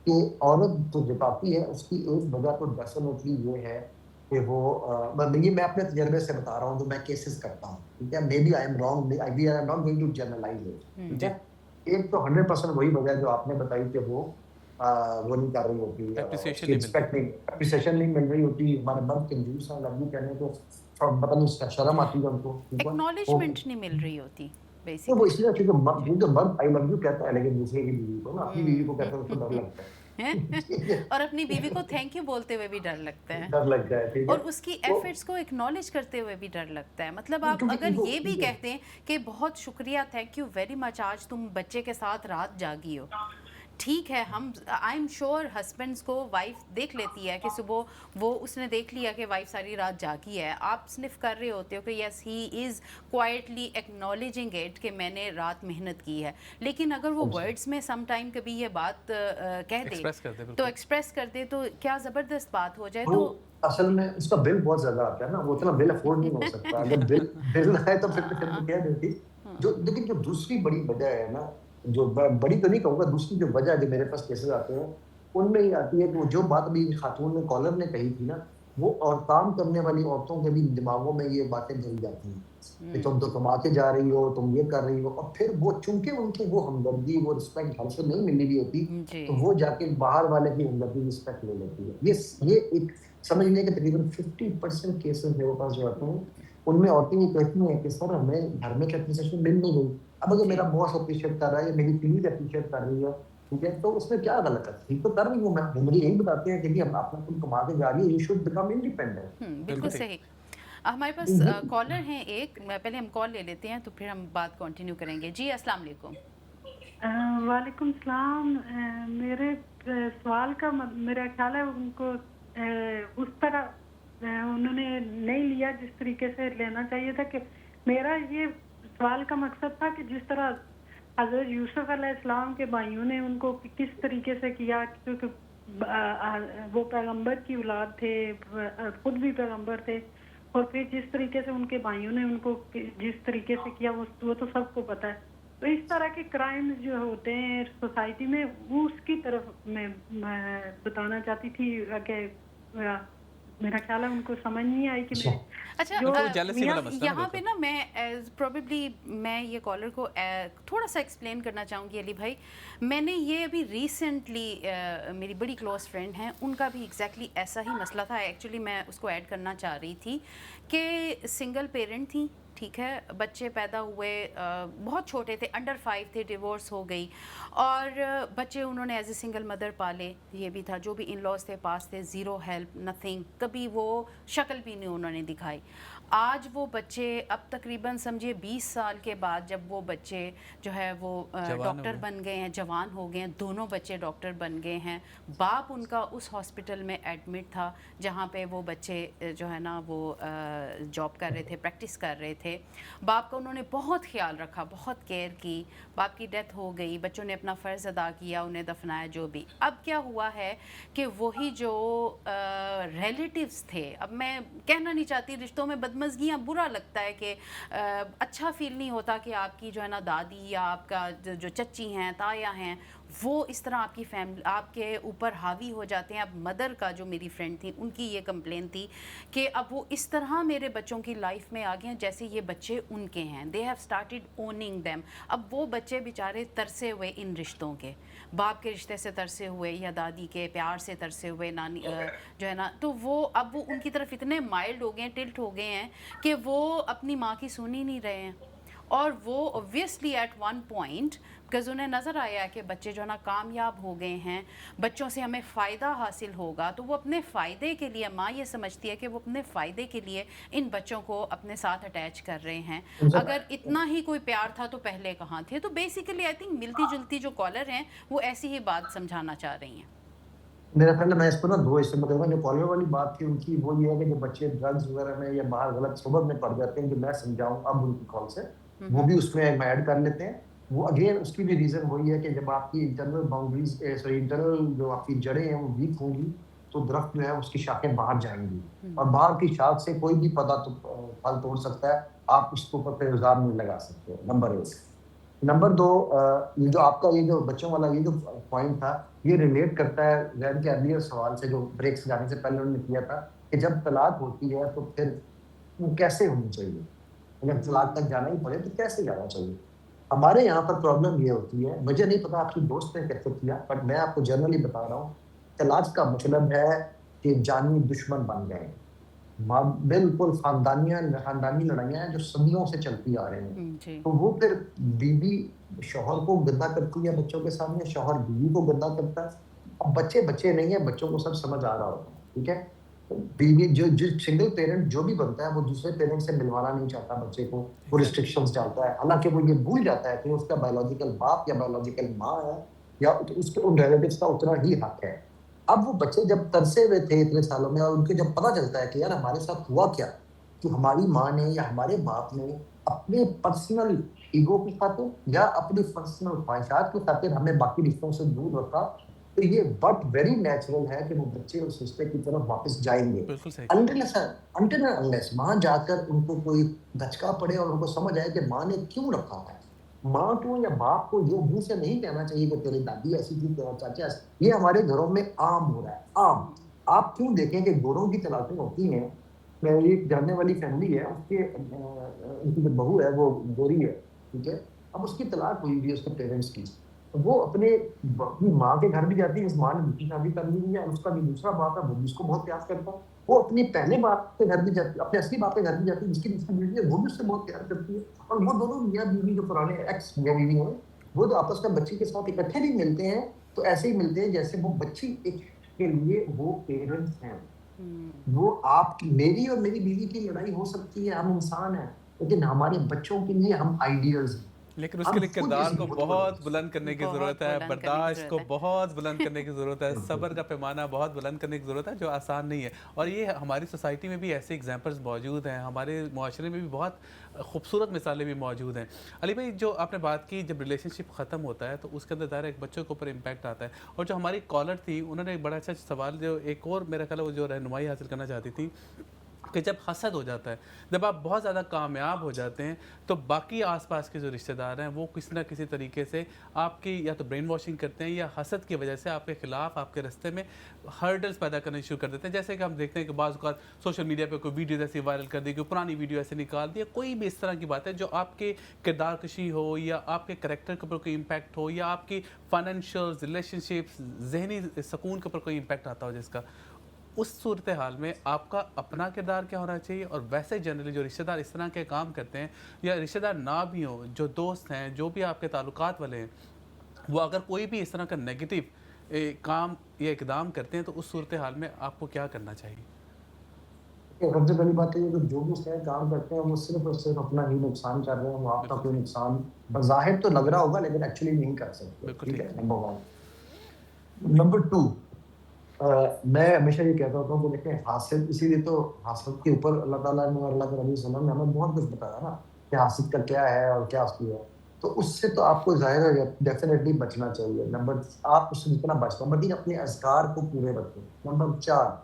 कि औरत जो जताती है उसकी एक वजह तो डेफिनेटली ये है कि वो मैं अपने तजर्बे से बता रहा हूँ, जो मैं केसेस करता हूँ, ठीक है? Maybe I am wrong, I am not going to generalise it, ठीक जी। है? एक तो 100% वही वजह जो आपने बताई कि वो नहीं कर रही होती, एप्रिसिएशन उसकी नहीं मिलती। रिस्पेक्ट नहीं, एप्रिसिएशन नहीं मिल रही होती। हमारे मर्द कंजूस हैं, लड़की कहने को पता नहीं शर्म आती है उनको, ठीक है? एक्नॉलेजमेंट नहीं मिल रही होती वो बेसिकली। इसलिए क्योंकि मर्द आई लव यू कहता है, लेकिन दूसरे की बीवी को ना, अपनी बीवी को कहता है उसको डर लगता है। ठीक है? और अपनी बीवी को थैंक यू बोलते हुए भी डर लगता है, डर लगता है, ठीक है? और उसकी तो एफर्ट्स को एक्नॉलेज करते हुए भी डर लगता है। मतलब आप क्योंकि अगर इनको ये भी कहते हैं कि बहुत शुक्रिया, थैंक यू वेरी मच, आज तुम बच्चे के साथ रात जागी हो, ठीक है, हम आई एम श्योर हस्बैंड्स को वाइफ देख लेती है कि सुबह वो उसने देख लिया कि वाइफ सारी रात जागी है, आप स्निफ कर रहे होते हो कि yes he is quietly acknowledging it कि मैंने रात मेहनत की है। लेकिन अगर वो वर्ड्स में सम टाइम कभी ये बात कह दे, एक्सप्रेस कर दे, तो बिल्कुल। एक्सप्रेस कर दे, तो क्या ज़बरदस्त बात हो जाए। वो तो असल में उसका बिल बहुत ज्यादा आता है ना, वो इतना बिल अफोर्ड नहीं हो सकता। अगर बिल ना है तो फिर तो कह देती। लेकिन जो दूसरी बड़ी वजह है ना, जो बड़ी तो नहीं कहूँगा, दूसरी जो वजह जो मेरे पास केसेस आते हैं, उनमें ही आती है कि वो जो बात अभी खातून ने, कॉलर ने कही थी ना, वो और काम करने वाली औरतों के भी दिमागों में ये बातें चली जाती हैं कि तुम तो कमा के जा रही हो, तुम ये कर रही हो, और फिर वो चूंकि उनकी वो हमदर्दी, वो रिस्पेक्ट घर से नहीं मिली हुई होती, जी। तो वो जाके बाहर वाले की हमदर्दी, रिस्पेक्ट ले लेती है। ये एक समझने के तकरीबन 50% केसेस मेरे पास जो आते हैं, उनमें औरतें ये कहती हैं कि सर हमें घर में एप्रिसिएशन मिल नहीं रही। अब अगर मेरा बॉस अप्रिशिएट कर रहा है या मेरी पीढ़ी अप्रिशिएट कर रही है, ठीक है, तो उसमें क्या गलत है? ठीक तो कर रही हूँ मैं, वो मुझे यही बताते हैं कि जी हम अपना तुम कमा के जा रही है, यू शुड बिकम इंडिपेंडेंट। बिल्कुल सही। हमारे पास कॉलर हैं एक, पहले हम कॉल ले लेते हैं तो फिर हम बात कंटिन्यू करेंगे। जी अस्सलाम वालेकुम। वालेकुम सलाम। मेरे सवाल का मेरा ख्याल है उनको उस तरह उन्होंने नहीं लिया जिस तरीके से लेना चाहिए था। कि मेरा ये सवाल का मकसद था कि जिस तरह हज़रत यूसुफ अलैहिस्सलाम के भाइयों ने उनको किस तरीके से किया, क्योंकि वो पैगंबर की औलाद थे, खुद भी पैगंबर थे, और फिर जिस तरीके से उनके भाइयों ने उनको जिस तरीके से किया वो तो सबको पता है। तो इस तरह के क्राइम्स जो होते हैं सोसाइटी में, वो उसकी तरफ मैं बताना चाहती थी कि मेरा ख्याल है उनको समझ नहीं आई कि मैं अच्छा, जो jealousy वाला मसला यहाँ पे ना मैं प्रोबेबली मैं ये कॉलर को थोड़ा सा एक्सप्लेन करना चाहूँगी अली भाई। मैंने ये अभी रिसेंटली मेरी बड़ी क्लोज फ्रेंड हैं, उनका भी एग्जैक्टली ऐसा ही मसला था। एक्चुअली मैं उसको ऐड करना चाह रही थी कि सिंगल पेरेंट थी, ठीक है, बच्चे पैदा हुए, बहुत छोटे थे, अंडर 5 थे, डिवोर्स हो गई और बच्चे उन्होंने एज ए सिंगल मदर पाले। ये भी था, जो भी इन लॉज थे पास थे, ज़ीरो हेल्प, नथिंग, कभी वो शक्ल भी नहीं उन्होंने दिखाई। आज वो बच्चे अब तकरीबन समझिए 20 साल के बाद जब वो बच्चे जो है वो जवान हो डॉक्टर गए। बन गए हैं, जवान हो गए हैं, दोनों बच्चे डॉक्टर बन गए हैं। बाप उनका उस हॉस्पिटल में एडमिट था जहाँ पे वो बच्चे जो है ना वो जॉब कर रहे थे, प्रैक्टिस कर रहे थे। बाप का उन्होंने बहुत ख्याल रखा, बहुत केयर की। बाप की डेथ हो गई, बच्चों ने अपना फ़र्ज़ अदा किया, उन्हें दफनाया, जो भी। अब क्या हुआ है कि वही जो रिलेटिव्स थे, अब मैं कहना नहीं चाहती, रिश्तों में बदमज़गियाँ बुरा लगता है कि अच्छा फ़ील नहीं होता कि आपकी जो है ना दादी या आपका जो चच्ची हैं, ताया हैं, वो इस तरह आपकी फैमिली आपके ऊपर हावी हो जाते हैं। अब मदर का, जो मेरी फ्रेंड थी, उनकी ये कंप्लेन थी कि अब वो इस तरह मेरे बच्चों की लाइफ में आ गए हैं जैसे ये बच्चे उनके हैं। They have started owning them. अब वो बच्चे बेचारे तरसे हुए इन रिश्तों के, बाप के रिश्ते से तरसे हुए या दादी के प्यार से तरसे हुए, नानी जो है ना, तो वो अब वो उनकी तरफ इतने माइल्ड हो गए हैं, टिल्ट हो गए हैं कि वो अपनी माँ की सुन ही नहीं रहे हैं। और वो obviously at one point, because उन्हें नज़र आया है कि बच्चे जो है ना कामयाब हो गए हैं, बच्चों से हमें फ़ायदा हासिल होगा, तो वो अपने फ़ायदे के लिए, माँ ये समझती है कि वो अपने फ़ायदे के लिए इन बच्चों को अपने साथ अटैच कर रहे हैं। अगर इतना ही कोई प्यार था तो पहले कहाँ थे? तो बेसिकली आई थिंक मिलती जुलती जो कॉलर हैं वो ऐसी ही बात समझाना चाह रही हैं। मेरा ख्याल है मैं इसको ना 2 हिस्से में करूँगा। जो कॉलर वाली बात थी उनकी, वो ये है कि जो बच्चे ड्रग्स वगैरह में या बाहर गलत सोबत में पड़ जाते हैं, जो मैं समझाऊँ अब उनकी कॉल से, वो भी उसमें मैं ऐड कर लेते हैं। वो अगेन उसकी भी रीज़न वही है कि जब आपकी इंटरनल बाउंड्रीज़ इंटरनल जो आपकी जड़ें हैं वो वीक होंगी, तो दरख्त जो है उसकी शाखें बाहर जाएँगी और बाहर की शाख से कोई भी पौधा तो फल तोड़ सकता है, आप उसके ऊपर फिर इल्ज़ाम नहीं लगा सकते, नंबर 1। नंबर 2, ये जो आपका ये जो बच्चों वाला ये जो पॉइंट था, ये रिलेट करता है ज़ैन के अर्लियर सवाल से जो ब्रेक से जाने से पहले उन्होंने किया था कि जब तलाक होती है तो फिर वो कैसे होनी चाहिए? अगर तलाक तक जाना ही पड़े तो कैसे जाना चाहिए? हमारे यहाँ पर प्रॉब्लम ये होती है, मुझे नहीं पता आपकी दोस्त ने कैसे किया, बट मैं आपको जनरली बता रहा हूँ, तलाक का मतलब है कि जानी दुश्मन बन गए। बिल्कुल खानदानी लड़ाइयाँ हैं जो सदियों से चलती आ रही हैं। जी। तो वो फिर बीवी शौहर को गंदा करती है बच्चों के सामने, शौहर बीवी को गंदा करता है। अब बच्चे बच्चे नहीं है, बच्चों को सब समझ आ रहा होता है, ठीक है? तो बीवी जो सिंगल पेरेंट जो भी बनता है वो दूसरे पेरेंट से मिलवाना नहीं चाहता बच्चे को, वो रिस्ट्रिक्शंस डालता है। हालाँकि वो ये भूल जाता है कि उसका बायोलॉजिकल बाप या बायोलॉजिकल माँ है या उसके उन रिलेटिव्स का उतना ही हक है। अब वो बच्चे जब तरसे हुए थे इतने सालों में और उनको जब पता चलता है कि यार हमारे साथ हुआ क्या, कि हमारी माँ ने या हमारे बाप ने अपने पर्सनल ईगो की खातिर या अपनी पर्सनल ख्वाहिशात की खातिर हमें बाकी रिश्तों से दूर रखा, तो ये बट वेरी नेचुरल है कि वो बच्चे उस रिश्ते की तरफ वापस जाएँगे। बिल्कुल सही। अनटिल एंड अनलेस वहाँ जाकर उनको कोई दचका पड़े और उनको समझ आए कि माँ ने क्यों रखा है। माँ को या बाप को ये मुँह से नहीं कहना चाहिए कि तेरी दादी ऐसी थी, तेरा चाचा ऐसा। ये हमारे घरों में आम हो रहा है, आम। आप क्यों देखें कि गोरों की तलाक़ें होती हैं। मेरी एक जानने वाली फैमिली है, उसके उनकी जो बहू है वो गोरी है, ठीक है? अब उसकी तलाक हुई हुई है उसके पेरेंट्स की। वो अपनी माँ के घर भी जाती है, उस माँ ने दूसरी शादी कर ली है और उसका भी दूसरा बाप है, वो भी उसको बहुत प्यार करता है। वो अपने पहले बाप के घर भी जाती है, अपने असली बाप के घर भी जाती है, जिसकी दूसरी बीवी है, वो भी उससे बहुत प्यार करती है। और वो दोनों मियाँ-बीवी जो पुराने एक्स मियाँ-बीवी हैं, वो जो आपस में बच्ची के साथ इकट्ठे भी मिलते हैं, तो ऐसे ही मिलते हैं जैसे वो बच्ची एक के लिए वो पेरेंट्स हैं। वो आपकी मेरी और मेरी बीवी की लड़ाई हो सकती है, हम इंसान हैं, लेकिन हमारे बच्चों के लिए हम आइडियल्स हैं। लेकिन उसके हम लिए खुद किरदार इसी को बुत को बहुत बुलंद करने की बहुत ज़रूरत है, बुलंद करने की बर्दाश्त को ज़रूरत है। बहुत बुलंद करने की ज़रूरत है, सब्र का पैमाना बहुत बुलंद करने की ज़रूरत है, जो आसान नहीं है। और ये हमारी सोसाइटी में भी ऐसे एग्जांपल्स मौजूद हैं, हमारे मुआशरे में भी बहुत खूबसूरत मिसालें भी मौजूद हैं। अली भाई, जो आपने बात की, जब रिलेशनशिप ख़त्म होता है तो उसके अंदर ज़ाहिर है एक बच्चों के ऊपर इम्पैक्ट आता है। और जो हमारी कॉलर थी, उन्होंने एक बड़ा अच्छा सवाल, जो एक और मेरा ख्याल है वो जो रहनुमाई हासिल करना चाहती थी, कि जब हसद हो जाता है, जब आप बहुत ज़्यादा कामयाब हो जाते हैं, तो बाकी आसपास के जो रिश्तेदार हैं वो किसी ना किसी तरीके से आपकी या तो ब्रेन वॉशिंग करते हैं या हसद की वजह से आपके ख़िलाफ़, आपके रास्ते में हर्डल्स पैदा करने शुरू कर देते हैं। जैसे कि हम देखते हैं कि बाज़ औक़ात सोशल मीडिया पे कोई वीडियो ऐसी वायरल कर दी, कोई पुरानी वीडियो ऐसे निकाल दी, कोई भी इस तरह की बात है जो आपके किरदार कशी हो या आपके करैक्टर के ऊपर कोई इम्पैक्ट हो या आपकी फाइनेंशियल रिलेशनशिप्स, ज़हनी सुकून के ऊपर कोई इम्पैक्ट आता हो, जिसका उस सूरत हाल में आपका अपना किरदार क्या होना चाहिए, और वैसे जनरली जो रिश्तेदार इस तरह के काम करते हैं, या रिश्तेदार ना भी हों, जो दोस्त हैं, जो भी आपके ताल्लुकात वाले हैं, वो अगर कोई भी इस तरह का नेगेटिव काम या इकदाम करते हैं, तो उस सूरत हाल में आपको क्या करना चाहिए? सबसे पहली बात तो ये कि जो भी इस तरह काम करते हैं वो सिर्फ और सिर्फ अपना ही नुकसान कर रहे हैं, वो आपका बिल्कुल कोई सही, नुकसान बज़ाहिर तो लग रहा होगा लेकिन एक्चुअली नहीं कर सकते, बिल्कुल ठीक ठीक। है? नंबर 1। नंबर 2, मैं हमेशा ये कहता होता हूँ कि देखिए हासिद, इसीलिए तो हासिद के ऊपर अल्लाह ताला ने और अल्लाह के नबी सल्लल्लाहु अलैहि वसल्लम ने हमें बहुत कुछ बताया ना, कि हासिद का क्या है और क्या उसकी है। तो उससे तो आपको ज़ाहिर है डेफ़िनेटली बचना चाहिए। आप उससे जितना बच पाओ। नंबर 3, अपने अज़कार को पूरे रखें। नंबर 4,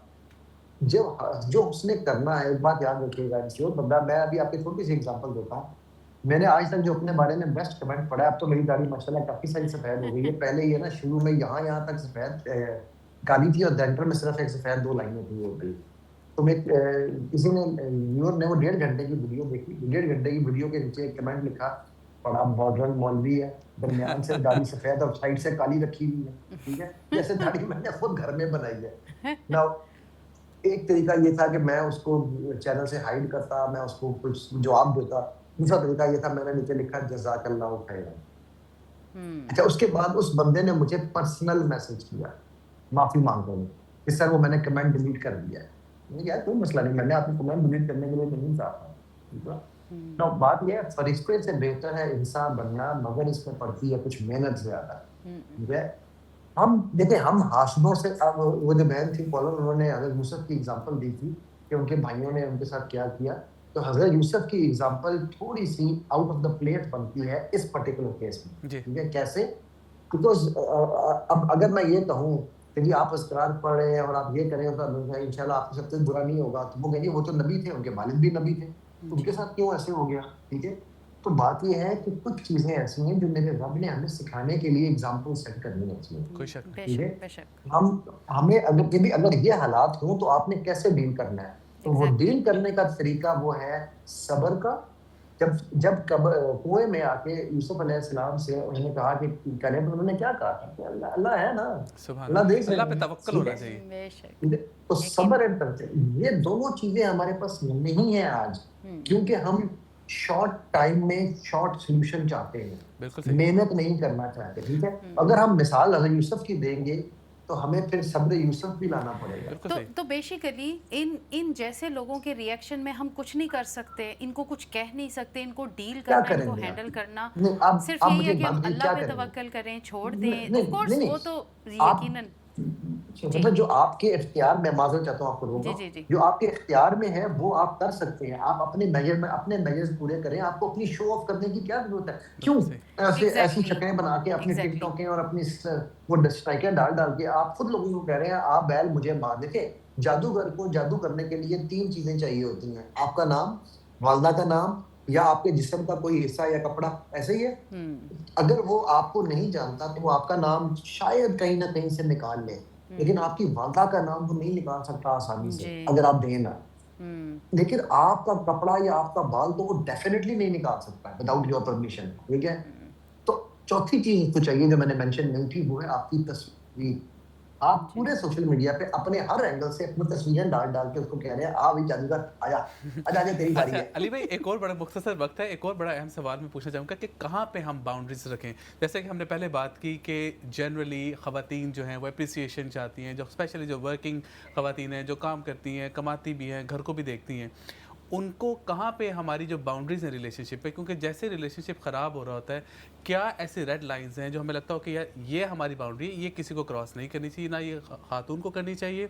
जो उसने करना है, एक बात याद रखिएगा, जो बंदा, मैं अभी आपको छोटी-सी एग्ज़ाम्पल देता हूँ। मैंने आज तक जो अपने बारे में बेस्ट कमेंट पढ़ा है, अब तो मेरी दाढ़ी माशाल्लाह काफ़ी सारी सफ़ेद हो गई है। पहले ये ना शुरू में यहाँ-यहाँ तक सफ़ेद काली थी और सेंटर में सिर्फ़ एक सफ़ेद 2 लाइनें थी, हो गई। तो किसी ने व्यूअर ने वो 1.5 घंटे की वीडियो देखी, 1.5 घंटे की वीडियो के नीचे एक कमेंट लिखा, बड़ा मॉडर्न मौलवी है, दरमियान से दाढ़ी सफ़ेद और साइड से काली रखी हुई है, ठीक है? जैसे दाढ़ी मैंने खुद घर में बनाई है। नाउ एक तरीका ये था कि मैं उसको चैनल से हाइड करता, मैं उसको कुछ जवाब देता। दूसरा तरीका ये था, मैंने नीचे लिखा जज़ाकल्लाहु खैरन। हुँ, अच्छा, उसके बाद उस बंदे ने मुझे पर्सनल मैसेज किया, माफ़ी माँगते हुए, कि सर वो मैंने कमेंट डिलीट कर दिया है। मैंने कहा यार कोई मसला नहीं, मैंने आपको कमेंट डिलीट करने के लिए नहीं कहा था, ठीक है? तो हुँ, बात ये है, फरिश्ते से बेहतर है इंसान बनना, मगर इसमें पड़ती है कुछ मेहनत ज़्यादा, हुँ, ठीक है? हम देखिए, हम हाशिदों से, अब वो जो बहन थी कॉलर, उन्होंने हज़रत यूसुफ की एग्ज़ाम्पल दी थी कि उनके भाइयों ने उनके साथ क्या किया। तो हज़रत यूसुफ की एग्ज़ाम्पल थोड़ी-सी आउट ऑफ द प्लेट बनती है इस पर्टिकुलर केस में, जी, ठीक है? कैसे? बिकॉज़ अब अगर मैं ये कहूँ कि जी आप इस्करार पढ़ रहे हैं और आप ये करें तो इंशाल्लाह आपके साथ कुछ बुरा नहीं होगा, तो वो कहेंगे वो तो नबी थे, उनके वालिद भी नबी थे, तो उनके जी, साथ क्यों ऐसे हो गया? ठीक है? तो बात ये है कि कुछ चीज़ें ऐसी हैं जो मेरे रब ने हमें सिखाने के लिए एग्ज़ाम्पल सेट करनी है इसमें, कोई हुँ, शक नहीं। ठीक बेशक, है? बेशक, हमें अगर ये हालात हों तो आपने कैसे डील करना है? तो वो एग्ज़ैक्टली, डील करने का तरीका वो है सब्र का। जब जब कुएँ में आके यूसुफ अलैहिस्सलाम से उन्होंने कहा कि करें, तो उन्होंने क्या कहा था कि अल्लाह अल्लाह है ना, सुभान अल्लाह देख अल्लाह। रहे अल्लाह पे हैं, तवक्कुल ठीक होना है? चाहिए। बेशक, ठीक है? तो यकीन, सब्र एंड तवक्कुल, ये दोनों चीज़ें हमारे पास नहीं है आज, हुँ, क्योंकि हम शॉर्ट टाइम में शॉर्ट सॉल्यूशन चाहते हैं, बिल्कुल सही। मेहनत नहीं करना चाहते, ठीक है? हुँ। अगर हम मिसाल हज़रत यूसुफ की देंगे, तो हमें फिर सब्र यूसुफ भी लाना पड़ेगा। बिल्कुल तो सही। बेसिकली इन इन जैसे लोगों के रिएक्शन में हम कुछ नहीं कर सकते, इनको कुछ कह नहीं सकते, इनको डील क्या करना, इनको करेंगे आप? हैंडल करना, नहीं, सिर्फ़ आप यही मुझे है एक कि बात हम बताइए, अल्लाह क्या पे करेंगे? तवक्कल करें, छोड़ नहीं, दें, ऑफ़ नहीं, कोर्स नहीं, नहीं, वो तो आप यकीनन जी। मतलब जो आपके इख्तियार में, माज़रत चाहता हूँ आपको जी, रोकना, जी, जी। जो आपके इख्तियार में है वो आप कर सकते हैं। आप अपने मेजर्स पूरे करें, आपको अपनी शो ऑफ करने की क्या ज़रूरत है? क्यों बिल्कुल सही। ऐसे ऐसी एग्ज़ैक्टली, शक्लें बना के अपनी एग्ज़ैक्टली। टिकटॉकें और अपनी वो स्ट्राइकें डाल-डाल के आप खुद लोगों को कह रहे हैं आप बैल मुझे मार। देखिए, जादूगर को जादू करने के लिए 3 चीज़ें चाहिए होती हैं। आपका नाम, वालिदा का नाम या आपके जिस्म का कोई हिस्सा या कपड़ा, ऐसे ही है? हुँ, अगर वो आपको नहीं जानता तो वो आपका नाम शायद कहीं न कहीं से निकाल ले, लेकिन हुँ, आपकी वालदा का नाम वो नहीं निकाल सकता आसानी से, जी, अगर आप दें ना। हुँ, लेकिन आपका कपड़ा या आपका बाल तो वो डेफ़िनिटली नहीं निकाल सकता है विदाउट योर परमिशन, ठीक है? हुँ, तो चौथी चीज़ तो चाहिए जो मैंने मेंशन नहीं की, वो है आपकी तस्वीर। आप जी। पूरे सोशल मीडिया पे अपने हर एंगल से अपनी तस्वीरें डाल-डाल के उसको कह रहे हैं, "आ भई जादूगर आजा, आजा आजा तेरी बारी अच्छा है।" अली भाई, एक और बड़ा मुख्तसर वक्त है, एक और बड़ा अहम सवाल मैं पूछना चाहूँगा कि कहाँ पे हम बाउंड्रीज रखें। जैसे कि हमने पहले बात की कि जनरली ख़वातीन जो हैं वो अप्रिसिएशन चाहती हैं, जो स्पेशली जो वर्किंग ख़वातीन हैं, जो काम करती हैं, कमाती भी हैं, घर को भी देखती हैं, उनको कहाँ पे हमारी जो बाउंड्रीज़ हैं रिलेशनशिप पे, क्योंकि जैसे रिलेशनशिप ख़राब हो रहा होता है, क्या ऐसे रेड लाइंस हैं जो हमें लगता हो कि यार ये हमारी बाउंड्री है, ये किसी को क्रॉस नहीं करनी चाहिए, ना ये खातून को करनी चाहिए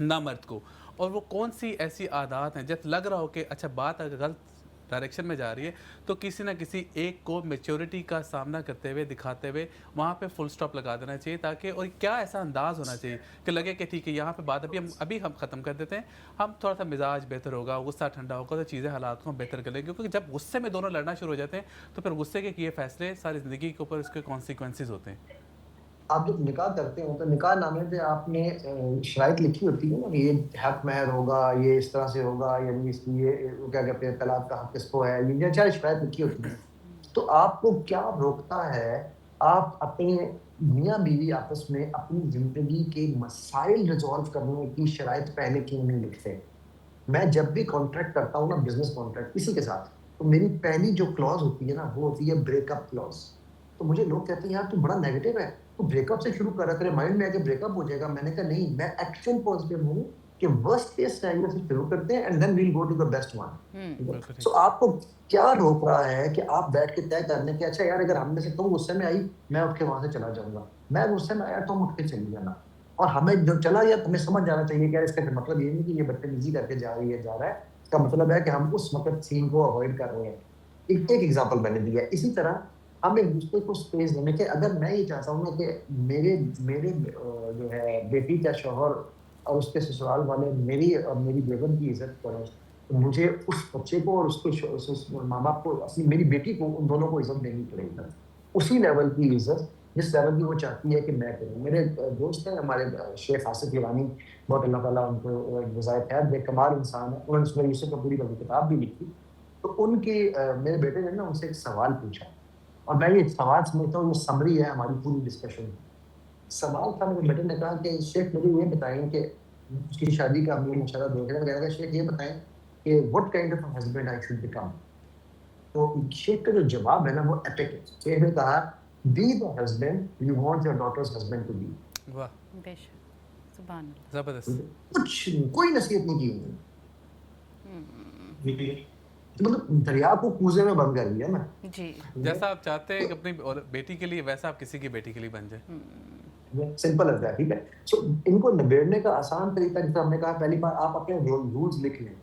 ना मर्द को, और वो कौन सी ऐसी आदत हैं जब लग रहा हो कि अच्छा बात अगर गलत डायरेक्शन में जा रही है, तो किसी ना किसी एक को मैच्योरिटी का सामना करते हुए दिखाते हुए वहाँ पे फुल स्टॉप लगा देना चाहिए, ताकि और क्या ऐसा अंदाज़ होना चाहिए कि लगे कि ठीक है यहाँ पे बात अभी हम ख़त्म कर देते हैं, हम थोड़ा सा मिजाज बेहतर होगा, गुस्सा ठंडा होगा, तो चीज़ें हालात को हम बेहतर कर लेंगे, क्योंकि जब गुस्से में दोनों लड़ना शुरू हो जाते हैं तो फिर गुस्से के किए फैसले सारी ज़िंदगी के ऊपर उसके कॉन्सिक्वेंसेज होते हैं। आप जब निकाह करते हो तो निकाहनामे पे आपने शराइत लिखी होती है ना कि ये हक महर होगा, ये इस तरह से होगा, यानी इसकी ये वो क्या कहते हैं तलाक का हक किसको है, ये सारी शराइत लिखी होती है। तो आपको क्या रोकता है आप अपने मियाँ बीवी आपस में अपनी ज़िंदगी के मसाइल रिज़ॉल्व करने की शराइत पहले क्यों नहीं लिखते? मैं जब भी कॉन्ट्रैक्ट करता हूँ ना बिज़नेस कॉन्ट्रैक्ट किसी के साथ, तो मेरी पहली जो क्लॉज़ होती है ना, वो होती है ब्रेकअप क्लॉज़। तो मुझे लोग कहते हैं, "यार तू बड़ा नेगेटिव है, तू ब्रेकअप से शुरू कर रहा है, तेरे माइंड में है कि ब्रेकअप हो जाएगा।" मैंने कहा, "नहीं, मैं एक्चुअल पॉज़िटिव हूँ कि वर्स्ट केस सिनेरियो से शुरू करते हैं and then we will go to the best one." ठीक है? बिल्कुल ठीक। सो आपको क्या रोक रहा है कि आप बैठ के तय कर लें कि अच्छा यार अगर हम में से तुम गुस्से में आई, मैं उठ के वहाँ से चला जाऊँगा। मैं गुस्से में आया, तुम उठ के चली जाना। और हमें जो चला गया, तुम्हें समझ जाना चाहिए कि यार इसका मतलब ये नहीं कि ये बदतमीज़ी करके जा रही है, जा रहा है। इसका मतलब है कि हम उस वक़्त सीन को अवॉइड कर रहे हैं। एक एक एग्ज़ाम्पल मैंने दिया है। इसी तरह हम एक-दूसरे को स्पेस देने के अगर मैं ये चाहता हूँ ना कि मेरे मेरे जो है बेटी का शौहर और उसके ससुराल वाले मेरी और मेरी बेगम की इज़्ज़त करें, तो मुझे उस बच्चे को और उसके उस माँ-बाप को अपनी मेरी बेटी को उन दोनों को इज़्ज़त देनी पड़ेगी। उसी लेवल की इज़्ज़त जिस लेवल की वो चाहती है कि मैं करूँ। मेरे दोस्त हैं हमारे शेख आसिफ ईरानी, बहुत अल्लाह ताला उनको जज़ाए खैर दे, कमाल इंसान है। उन्होंने सूरह यूसुफ कपूरी की किताब भी लिखी। तो उनकी मेरे बेटे ने ना उनसे एक सवाल पूछा और मैं ये सवाल समझता हूँ ये समरी है हमारी पूरी डिस्कशन की। सवाल था मेरे बेटे ने कहा कि शेख मुझे ये बताएँ कि उसकी शादी का हम लोग माशाल्लाह देख रहे हैं। कह रहा था शेख ये बताएँ कि what kind of a husband I should become? तो शेख का जो जवाब है ना वो एपिक है। शेख ने कहा, "be the husband you want your daughter's husband to be." वाह, बेशक, सुभान अल्लाह। ज़बरदस्त। कुछ नहीं, कोई नसीहत नहीं की उन्होंने। हुँ, मतलब दरिया को कूज़े में बंद कर दिया ना। जी। ठीक है? जैसा आप चाहते हैं तो कि अपनी और बेटी के लिए, वैसा आप किसी की बेटी के लिए बन जाए। हुँ, सिंपल एज़ दैट, ठीक है? सो इनको निबेड़ने का आसान तरीका जैसे हमने कहा पहली बार आप अपने रूल्स लिख लें।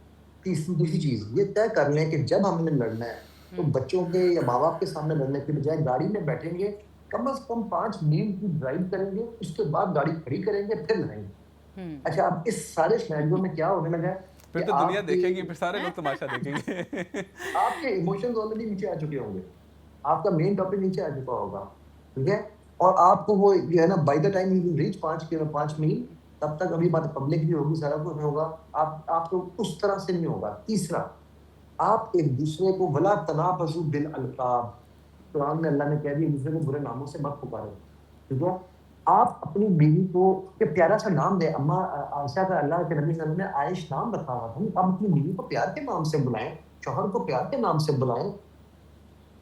दूसरी चीज़ ये तय कर लें कि जब हमने लड़ना है, तो हुँ, बच्चों के या माँ-बाप के सामने लड़ने की बजाय गाड़ी में बैठेंगे, कम से कम 5 मील की ड्राइव करेंगे, उसके बाद गाड़ी खड़ी करेंगे, फिर लड़ेंगे। हुँ। अच्छा अब इस सारे सिनेरियो में क्या होने लगा है कि फिर तो दुनिया आपके देखेगी, फिर सारे लोग तमाशा देखेंगे। आपके इमोशंस ऑलरेडी नीचे आ चुके होंगे। आपका मेन टॉपिक नीचे आ चुका होगा, ठीक है? और आपको वो जो है ना by the time you will reach 5 मील तब तक अभी बात पब्लिक भी होगी, सारा कुछ होगा। आपको उस तरह से नहीं होगा। तीसरा, आप एक-दूसरे को वला तनाबज़ू बिल अल्क़ाब कुरान में अल्लाह ने कह दिया एक-दूसरे को बुरे नामों से मत पुकारो, ठीक है? आप अपनी बीवी को एक प्यारा-सा नाम दें। अम्मा आयशा का अल्लाह के नबी सल्लल्लाहु अलैहि वसल्लम ने आयश नाम रखा हुआ था। आप अपनी बीवी को प्यार के नाम से बुलाएँ, शौहर को प्यार के नाम से बुलाएँ।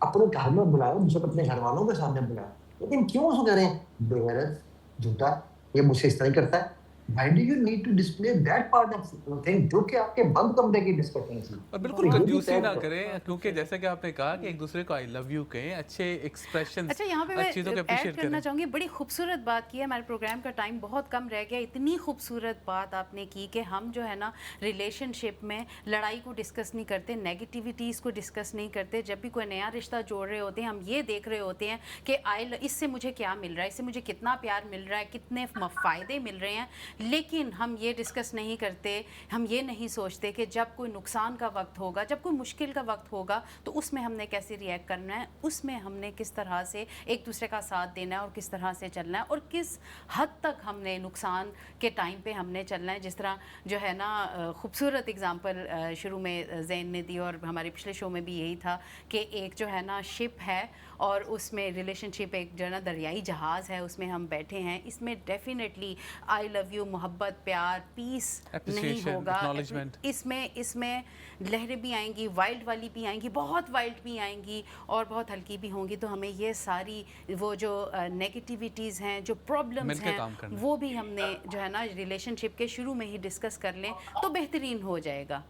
अपने घर में बुलाएँ, बेशक अपने घरवालों के सामने बुलाएँ। लेकिन क्यों उसको कह रहे हैं बेगैरत, झूठा, ये मुझसे इस तरह ही करता है। Why do you need to display that part of thing जो कि आपके बंद कमरे की डिस्कशन थी। और बिल्कुल तो ये बहुत भी कंजूसी तय ना करो। करें, क्योंकि जैसे कि आपने कहा कि एक दूसरे को आई लव यू कहें, अच्छे एक्सप्रेशंस, अच्छा, यहाँ पे मैं अच्छी चीज़ों को ऐड अप्रिशिएट करना करें। चाहूँगी, बड़ी खूबसूरत बात की है। हमारे प्रोग्राम का टाइम बहुत कम रह गया। इतनी खूबसूरत बात आपने की कि हम जो है ना रिलेशनशिप में लड़ाई को डिस्कस नहीं करते, नेगेटिविटीज़ को डिस्कस नहीं करते। जब भी कोई नया रिश्ता जोड़ रहे होते हैं, हम ये देख रहे होते हैं कि इससे मुझे क्या मिल रहा है, इससे मुझे कितना प्यार मिल रहा है, कितने फ़ायदे मिल रहे हैं। लेकिन हम ये डिस्कस नहीं करते, हम ये नहीं सोचते कि जब कोई नुकसान का वक्त होगा, जब कोई मुश्किल का वक्त होगा, तो उसमें हमने कैसे रिएक्ट करना है, उसमें हमने किस तरह से एक दूसरे का साथ देना है और किस तरह से चलना है, और किस हद तक हमने नुकसान के टाइम पे हमने चलना है। जिस तरह जो है ना खूबसूरत एग्जांपल शुरू में ज़ैन ने दी और हमारे पिछले शो में भी यही था कि एक जो है ना शिप है और उसमें रिलेशनशिप एक जो है ना दरियाई जहाज़ है, उसमें हम बैठे हैं। इसमें डेफिनेटली आई लव यू, मोहब्बत, प्यार, पीस नहीं Appreciation, होगा। acknowledgement। इसमें लहरें भी आएंगी, वाइल्ड वाली भी आएंगी, बहुत वाइल्ड भी आएंगी और बहुत हल्की भी होंगी। तो हमें ये सारी वो जो नेगेटिविटीज़ हैं, जो प्रॉब्लम्स मिलके हैं, काम करना है। वो भी हमने जो है ना रिलेशनशिप के शुरू में ही डिस्कस कर लें तो बेहतरीन हो जाएगा।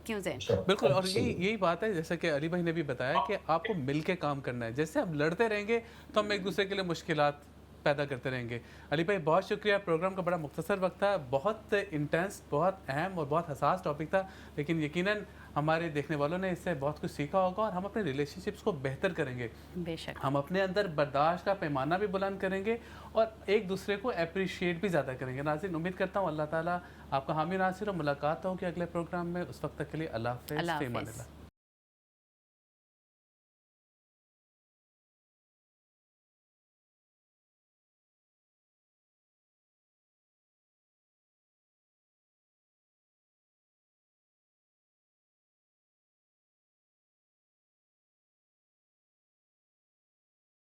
क्यों ज़ैन? बिल्कुल, और यही बात है, जैसा कि अली भाई ने भी बताया कि आपको मिल के काम करना है। जैसे हम लड़ते रहेंगे तो हम एक दूसरे के लिए मुश्किलात पैदा करते रहेंगे। अली भाई बहुत शुक्रिया, प्रोग्राम का बड़ा मुख्तसर वक्त था, बहुत इंटेंस, बहुत अहम और बहुत हसास टॉपिक था, लेकिन यकीनन हमारे देखने वालों ने इससे बहुत कुछ सीखा होगा और हम अपने रिलेशनशिप्स को बेहतर करेंगे। बेशक। हम अपने अंदर बर्दाश्त का पैमाना भी बुलंद करेंगे और एक दूसरे को अप्रिशिएट भी ज़्यादा करेंगे। नाज़रीन, उम्मीद करता हूँ अल्लाह ताला आपका हामी नासिर और मुलाकात होगी अगले प्रोग्राम में। उस वक्त तक के लिए अल्लाह हाफ़िज़, अल्लाह फ़ी अमान हाफ़िज़। अल्लाह।